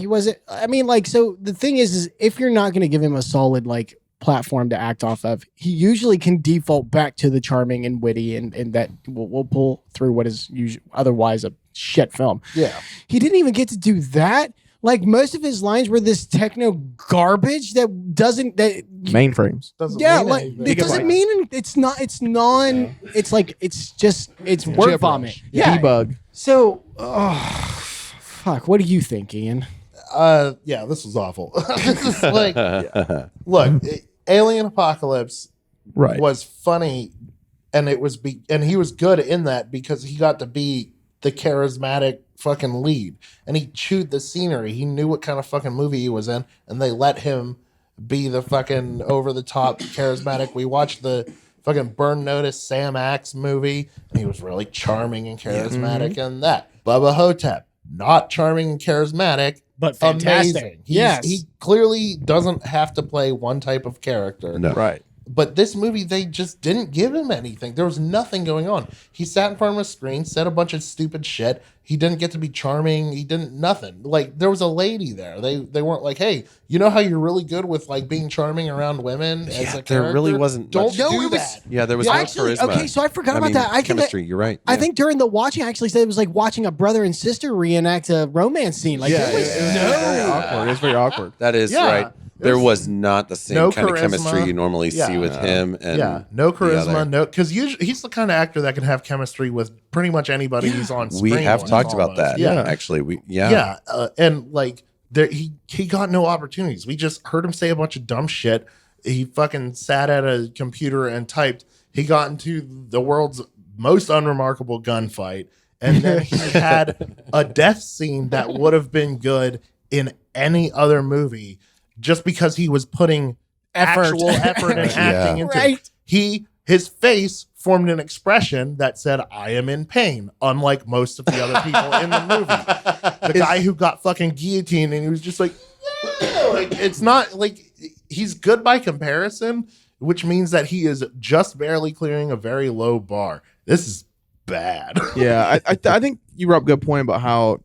wasn't. I mean, like, so the thing is if you're not gonna give him a solid like platform to act off of, he usually can default back to the charming and witty, and that will pull through what is otherwise a shit film.
Yeah.
He didn't even get to do that. Like most of his lines were this techno garbage that doesn't
Mainframes.
Doesn't
yeah,
mean
like
anything.
it doesn't mean it's not. It's non. It's like it's word vomit. Yeah.
Debug.
So, fuck. What do you think, Ian?
Yeah, this was awful. This is like, look, Alien Apocalypse
Right.
was funny and and he was good in that because he got to be the charismatic fucking lead, and he chewed the scenery. He knew what kind of fucking movie he was in, and they let him be the fucking over the top charismatic. We watched the fucking Burn Notice Sam Axe movie, and he was really charming and charismatic in that. Bubba Hotep, not charming and charismatic,
but fantastic.
Amazing.
Yes.
He clearly doesn't have to play one type of character.
No.
Right.
But this movie, they just didn't give him anything. There was nothing going on. He sat in front of a screen, said a bunch of stupid shit. He didn't get to be charming. He didn't nothing. Like, there was a lady there. They weren't like, hey, you know how you're really good with like being charming around women as a character?
There really wasn't.
Don't
much.
do that.
Yeah, there was no charisma.
Okay, so I forgot about that.
Chemistry. You're right.
I think during the watching, I actually said it was like watching a brother and sister reenact a romance scene. Like,
It was very awkward. It was very awkward.
That is right. There was not the same kind of chemistry you normally see with him. And
no charisma, no, because usually he's the kind of actor that can have chemistry with pretty much anybody he's on screen.
We have
with,
talked about that.
Yeah,
actually,
and like he got no opportunities. We just heard him say a bunch of dumb shit. He fucking sat at a computer and typed. He got into the world's most unremarkable gunfight, and then he had a death scene that would have been good in any other movie. Just because he was putting actual effort and acting into it. His face formed an expression that said, I am in pain, unlike most of the other people in the movie. The guy who got fucking guillotined and he was just like, it's not like he's good by comparison, which means that he is just barely clearing a very low bar. This is bad.
Yeah, I think you brought up a good point about how,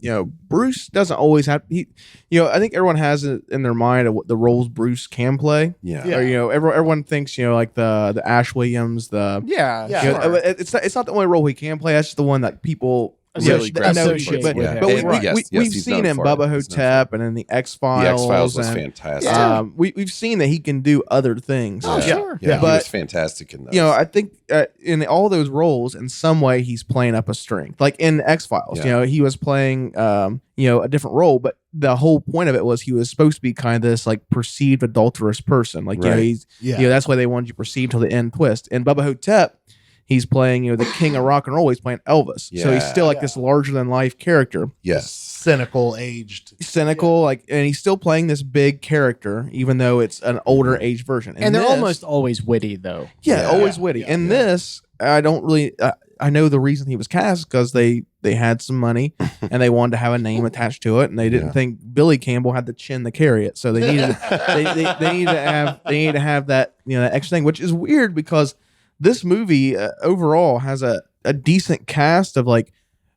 Bruce doesn't always have I think everyone has it in their mind of what the roles Bruce can play.
Yeah.
Or everyone thinks, like the Ash Williams, it's not the only role he can play. That's just the one that people
really
associate
but
with
we've seen him Bubba Hotep and in the X-Files.
The X-Files was fantastic.
We've seen that he can do other things.
Oh, sure.
Yeah,
but
he was fantastic in those.
I think in all those roles, in some way, he's playing up a strength. Like in X-Files, he was playing, a different role, but the whole point of it was he was supposed to be kind of this like perceived adulterous person. Like, that's why they wanted you to perceive till the end twist. And Bubba Hotep, he's playing, the king of rock and roll. He's playing Elvis. So he's still like this larger than life character.
Yes.
Cynical,
and he's still playing this big character, even though it's an older age version.
And they're almost always witty, though.
Always witty. And this, I don't really, I know the reason he was cast because they had some money and they wanted to have a name attached to it, and they didn't think Billy Campbell had the chin to carry it, so they needed they needed to have that that extra thing, which is weird because this movie overall has a decent cast of like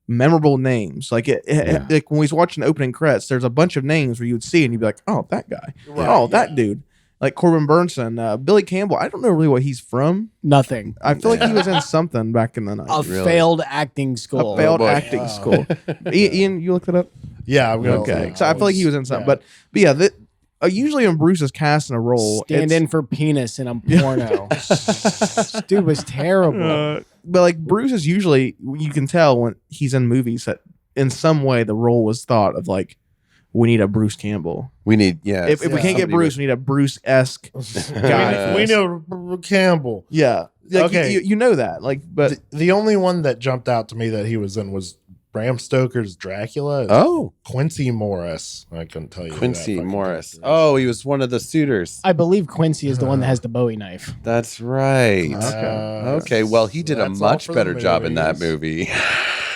memorable names. Like like when we was watching the opening credits, there's a bunch of names where you would see and you'd be like, oh, that guy, that dude. Like Corbin Burnson, Billy Campbell. I don't know really what he's from.
Nothing.
I feel like he was in something back in the 90s.
Failed acting school.
A failed acting school. Ian, you looked it up?
Yeah, I'm gonna.
Okay, so I feel like he was in something, but usually when Bruce is cast in a role,
stand in for penis in a porno. Dude was terrible.
But like Bruce is usually, you can tell when he's in movies that in some way the role was thought of like, we need a Bruce Campbell.
We need,
If we can't get Bruce, we need a Bruce-esque guy.
We know Campbell.
Yeah. Like,
okay.
You know that. Like, but
the only one that jumped out to me that he was in was Bram Stoker's Dracula.
Oh,
Quincy Morris. I couldn't tell you.
Quincy Morris. Oh, he was one of the suitors.
I believe Quincy is the one that has the Bowie knife.
That's right. Okay. Well, he did a much better job in that movie.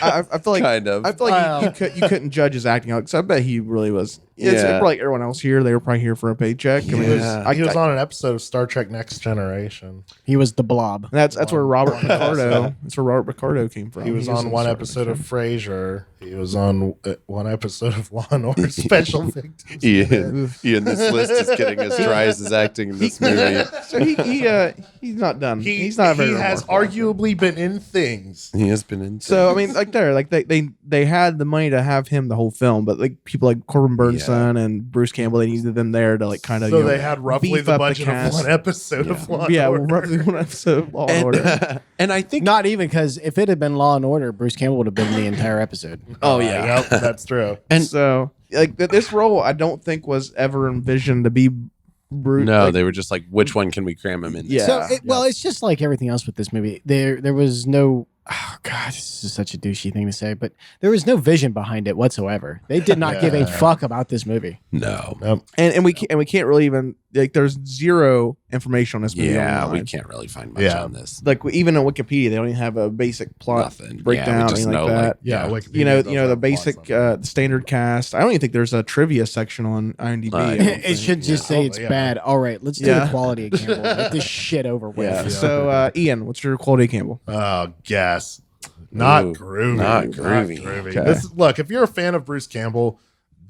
I feel like
kind of.
I feel like you couldn't judge his acting. Because I bet he really was. It's like everyone else here. They were probably here for a paycheck. I mean,
he was on an episode of Star Trek Next Generation.
He was the Blob.
That's where Robert Picardo. That's where Robert Picardo came from.
He was on one episode of Frasier. He was on one episode of Law and Order Special Victims.
Ian, this list is getting as dry as his acting in this movie.
So he's not done. He's not very.
He has arguably been in things.
He has been in things.
So I mean, like they had the money to have him the whole film, but like people like Corbin Burnson and Bruce Campbell, they needed them there to like kind of.
So they had roughly the budget of one episode of Law and Order.
Roughly one episode of Law and Order.
And I think
not even, because if it had been Law and Order, Bruce Campbell would have been the entire episode.
Oh yeah,
yep, that's true.
And so like this role, I don't think was ever envisioned to be
No, they were just like, which one can we cram him in?
Yeah.
So, it's just like everything else with this movie. There was no. Oh God, this is such a douchey thing to say, but there was no vision behind it whatsoever. They did not give a fuck about this movie.
No.
And we can't really even like. There's zero information on this movie.
Yeah,
online.
we can't really find much on this.
Like even on Wikipedia, they don't even have a basic plot breakdown or anything like that.
Wikipedia
you know the basic standard cast. I don't even think there's a trivia section on IMDb.
It should just say it's bad. All right, let's do the quality of Campbell. Get this shit over with.
Yeah. So Ian, what's your quality of Campbell?
Oh, yes. Not groovy.
Not groovy.
Okay.
Look, if you're a fan of Bruce Campbell,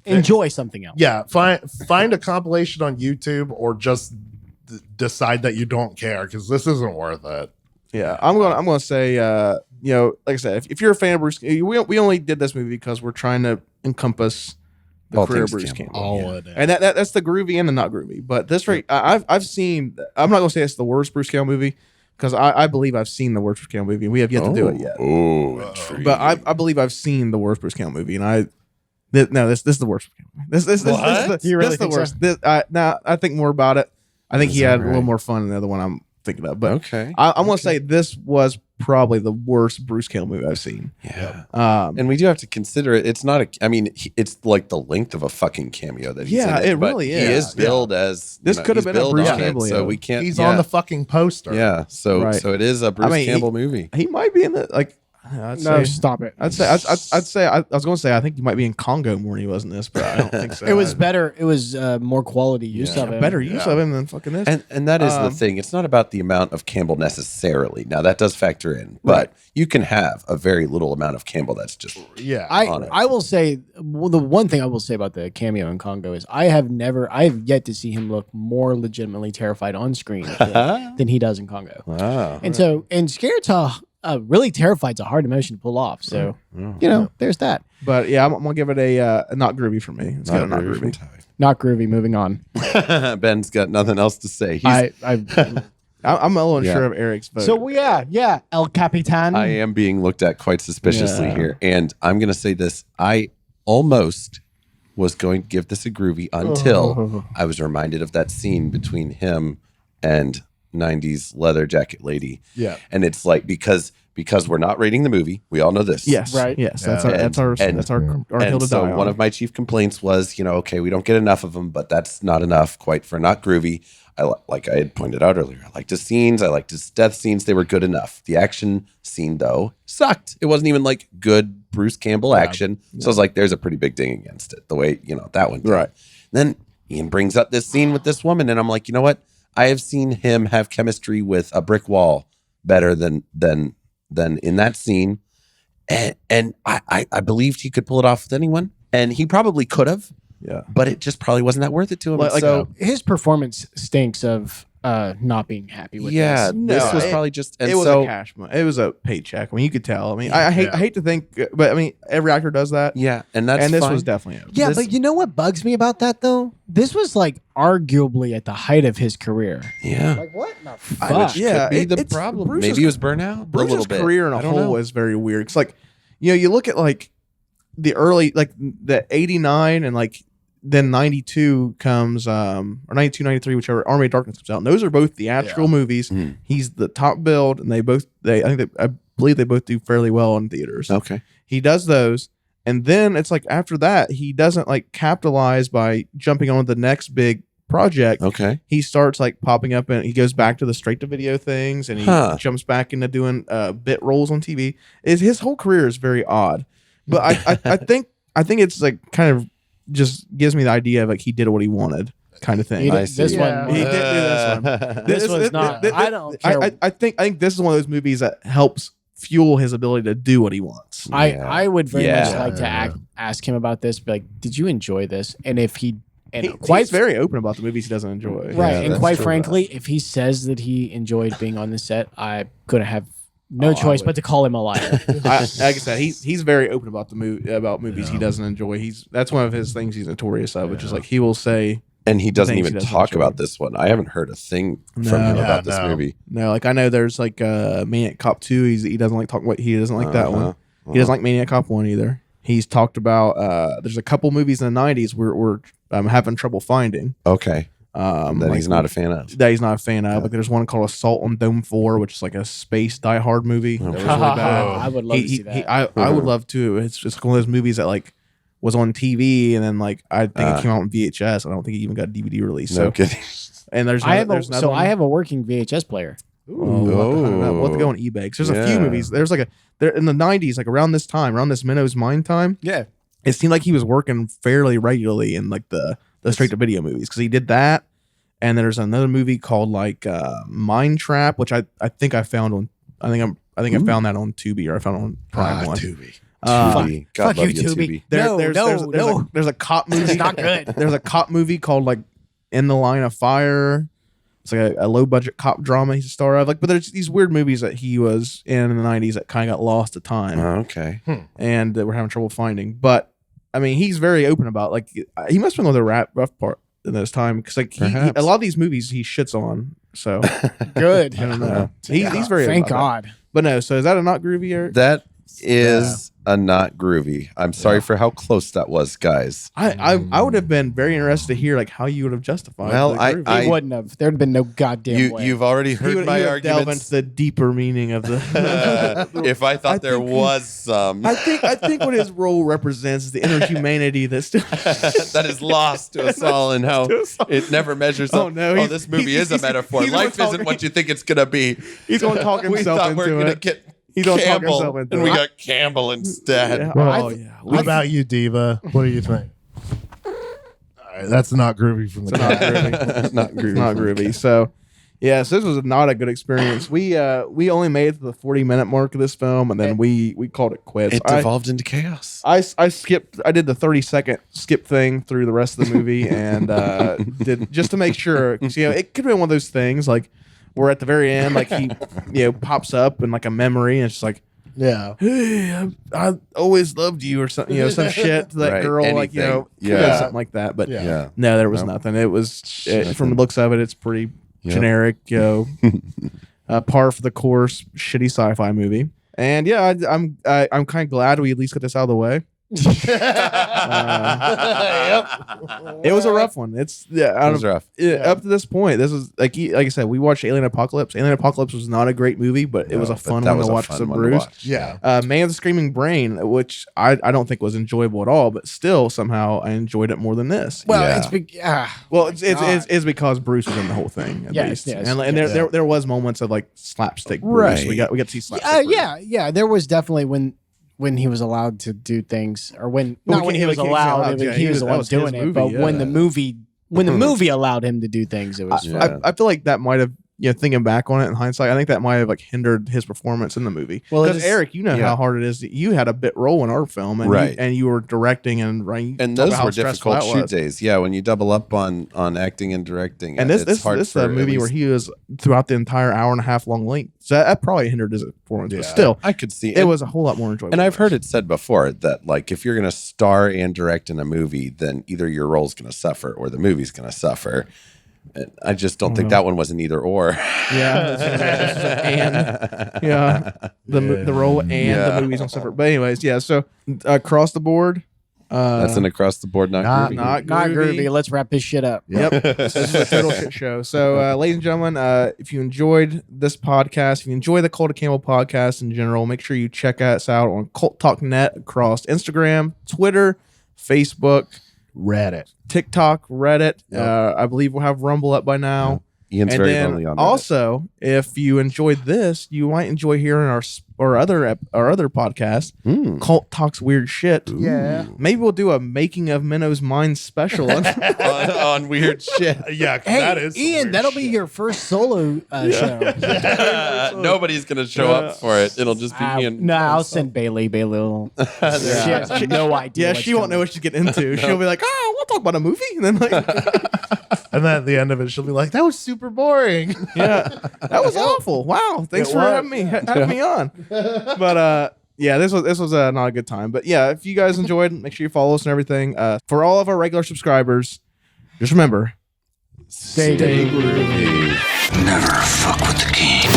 Enjoy something else.
yeah, find a compilation on YouTube or just decide that you don't care because this isn't worth it.
Yeah, I'm gonna say, like I said, if you're a fan of Bruce, we only did this movie because we're trying to encompass the
All
career of
things
Bruce
Campbell.
Campbell, and that's the groovy and the not groovy. But this I've seen. I'm not gonna say it's the worst Bruce Campbell movie because I believe I've seen the worst Bruce Campbell movie. We have yet to do it yet. But I believe I've seen the worst Bruce Campbell movie, and this is the worst. This is the worst. Now I think more about it. I think he had a little more fun than the other one I'm thinking of. But
okay,
I'm gonna say this was probably the worst Bruce Campbell movie I've seen.
Yeah, and we do have to consider it. It's not a. I mean, it's like the length of a fucking cameo that he's in
it really is.
He is billed as
this could have been a Bruce Campbell,
so we can't.
He's on the fucking poster.
Yeah, so it is a Bruce Campbell movie.
He might be in the like.
Stop it.
I'd say I was going to say I think he might be in Congo more than he was in this, but I don't think so.
It was better. It was more quality use of him.
Better use of him than fucking this.
And that is the thing. It's not about the amount of Campbell necessarily. Now that does factor in, but you can have a very little amount of Campbell that's just
I will say the one thing I will say about the cameo in Congo is I have yet to see him look more legitimately terrified on screen than he does in Congo.
Wow.
And Scared to really terrified's a hard emotion to pull off. So there's that.
But yeah, I'm gonna give it a not groovy for me. It's got a not groovy.
Not groovy. Moving on.
Ben's got nothing else to say.
I'm a little unsure of Eric's vote.
So El Capitan.
I am being looked at quite suspiciously here, and I'm gonna say this. I almost was going to give this a groovy until I was reminded of that scene between him and 90s leather jacket lady.
Yeah.
And it's like because we're not rating the movie, we all know this.
Yes. Right. Yes. That's our hill to die on.
One of my chief complaints was, okay, we don't get enough of them, but that's not enough quite for not groovy. Like I had pointed out earlier, I liked his scenes, I liked his death scenes, they were good enough. The action scene though sucked. It wasn't even like good Bruce Campbell action. So I was like, there's a pretty big ding against it. The way, that one.
Right.
Then Ian brings up this scene with this woman, and I'm like, you know what? I have seen him have chemistry with a brick wall better than in that scene, and I believed he could pull it off with anyone, and he probably could have.
Yeah,
but it just probably wasn't that worth it to him. So
his performance stinks of not being happy with
this.
This
was probably just. And
it was a cash money. It was a paycheck. I mean, you could tell. I mean, I hate to think, but I mean, every actor does that.
Yeah, and this
was definitely it.
Yeah, but you know what bugs me about that though? This was like arguably at the height of his career.
Yeah,
like what in the fuck?
Which could be the problem. Maybe he was burnout.
Bruce's career in a whole is very weird. It's like, you look at like the early, like the '89 and like. Then 92 comes, or 92, 93, whichever, Army of Darkness comes out. And those are both theatrical movies. Mm. He's the top billed, and I believe they both do fairly well in theaters.
Okay.
He does those. And then it's like after that, he doesn't like capitalize by jumping on the next big project.
Okay.
He starts like popping up and he goes back to the straight to video things and he jumps back into doing bit roles on TV. His whole career is very odd. But I think it's like kind of just gives me the idea of like he did what he wanted kind of thing.
He did this one. This was not. I don't care.
I think this is one of those movies that helps fuel his ability to do what he wants.
I would very much like to ask him about this. Be like, did you enjoy this? And if he's
very open about the movies he doesn't enjoy.
Right, and quite frankly, if he says that he enjoyed being on the set, I'm gonna have no choice but to call him a liar.
Like I said, he's very open about about movies he doesn't enjoy. That's one of his things he's notorious of, which is like he will say,
and he doesn't even talk about this one. I haven't heard a thing from him about this movie.
No, like I know there's like Maniac Cop 2. He doesn't like talking. He doesn't like that one. He doesn't like Maniac Cop 1 either. He's talked about there's a couple movies in the 90s where I'm having trouble finding.
Okay. That he's not a fan of.
That he's not a fan of. Like there's one called Assault on Dome 4, which is like a space Die Hard movie. That was really bad.
I would love to see that.
I would love to. It's just one of those movies that like was on TV and then like I think it came out on VHS. I don't think it even got DVD release.
No
so
kidding.
and
I have a working VHS player.
We'll have to go on eBay. 'Cause there's a few movies. There's like there in the 90s, like around this Menno's Mind time.
Yeah.
It seemed like he was working fairly regularly in like the straight to video movies because he did that. And there's another movie called like Mind Trap, which I think I found on I found that on Tubi or I found it on Prime One.
Tubi.
Tubi.
Fuck you, Tubi.
There's a cop movie.
It's not good.
There's a cop movie called like In the Line of Fire. It's like a low budget cop drama he's a star of. Like, but there's these weird movies that he was in the 90s that kind of got lost to time.
Okay.
And that we're having trouble finding. But I mean, he's very open about like he must have been on the rough part in this time because like a lot of these movies he shits on. So
good.
I don't know. He's very
thank
about
God.
That. But no, so is that a not groovy, Eric?
That is a not groovy. I'm sorry for how close that was, guys.
I would have been very interested to hear like how you would have justified.
Well,
He wouldn't have. There'd been no goddamn way.
You've already heard my
delve into
arguments.
the deeper meaning of the.
If I thought there was some,
I think what his role represents is the inner humanity that's still
that is lost to us all, and how it never measures up.
No,
This movie is a metaphor.
he's
Life isn't what you think it's gonna be.
He's going to talk
We
himself
thought
into
we were gonna
it.
get
He's gonna talk himself
Campbell,
into
and we
it.
got Campbell instead.
Yeah.
Well,
Yeah.
What about you, Diva? What do you think? All right, that's not groovy from the
Not
guy.
groovy.
Not groovy.
Not groovy. So, yeah, so this was not a good experience. We only made it to the 40-minute mark of this film, and then we called it quits.
It devolved into chaos.
I skipped. I did the 30-second skip thing through the rest of the movie, and did just to make sure. 'Cause, it could have been one of those things like where at the very end, like he pops up in like a memory, and it's just like,
Yeah.
hey, I always loved you, or something, some shit to that
Right,
girl,
anything.
like
Yeah.
something like that. But
Yeah.
no, there was nothing. It was from the looks of it, it's pretty generic, par for the course, shitty sci-fi movie. And yeah, I'm kind of glad we at least got this out of the way. It was a rough one. It was
rough.
Up to this point, this was like I said, we watched Alien Apocalypse. Alien Apocalypse was not a great movie, but it was a fun one to watch with some Bruce.
Yeah.
Man of the Screaming Brain, which I don't think was enjoyable at all, but still somehow I enjoyed it more than this.
Well,
Yeah.
it's because Bruce was in the whole thing at least, and there was moments of like slapstick Bruce.
Right.
We got to see slapstick. Bruce.
Yeah. There was definitely when he was allowed to do things, or when he was allowed, he was the one doing it. But when the movie allowed him to do things, it was.
I feel like that might have. Thinking back on it in hindsight, I think that might have like hindered his performance in the movie. Well, because Eric, you know how hard it is. You had a bit role in our film, and you were directing and writing.
And those were difficult shoot days. Yeah, when you double up on acting and directing.
And this is a movie where he was throughout the entire hour and a half long length. So that probably hindered his performance. But still,
I could see
it was a whole lot more enjoyable.
And I've heard it said before that like if you're going to star and direct in a movie, then either your role's going to suffer or the movie's going to suffer. And I just don't think that one was an either or.
Yeah, the role and the movies on separate. But anyways, so across the board,
that's an across the board not
groovy. Let's wrap this shit up.
Yep, this is a total shit show. So, ladies and gentlemen, if you enjoyed this podcast, if you enjoy the Cult of Campbell podcast in general, make sure you check us out on Cult Talk Net across Instagram, Twitter, Facebook,
Reddit,
TikTok, Reddit. I believe we'll have Rumble up by now.
Ian's very lonely on that.
Also, if you enjoyed this, you might enjoy hearing our other podcast, Cult Talks Weird Shit.
Yeah.
Maybe we'll do a Making of Menno's Mind special
on weird shit.
Yeah,
hey,
that is
Ian, that'll be your first solo show.
Nobody's gonna show up for it. It'll just be Ian.
No, I'll send Bailey. Bailey will. She has no idea.
Yeah, she won't know what she's getting into. She'll be like, "Oh, we'll talk about a movie," and then
and then at the end of it, she'll be like, "That was super boring."
Yeah, that was awful. Wow, thanks for having me on. But this was not a good time. But yeah, if you guys enjoyed, make sure you follow us and everything. For all of our regular subscribers, just remember,
stay groovy.
Never fuck with the king.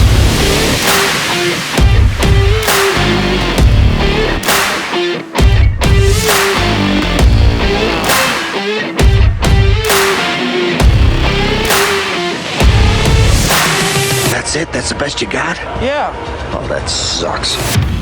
That's it? That's the best you got?
Yeah.
Oh, that sucks.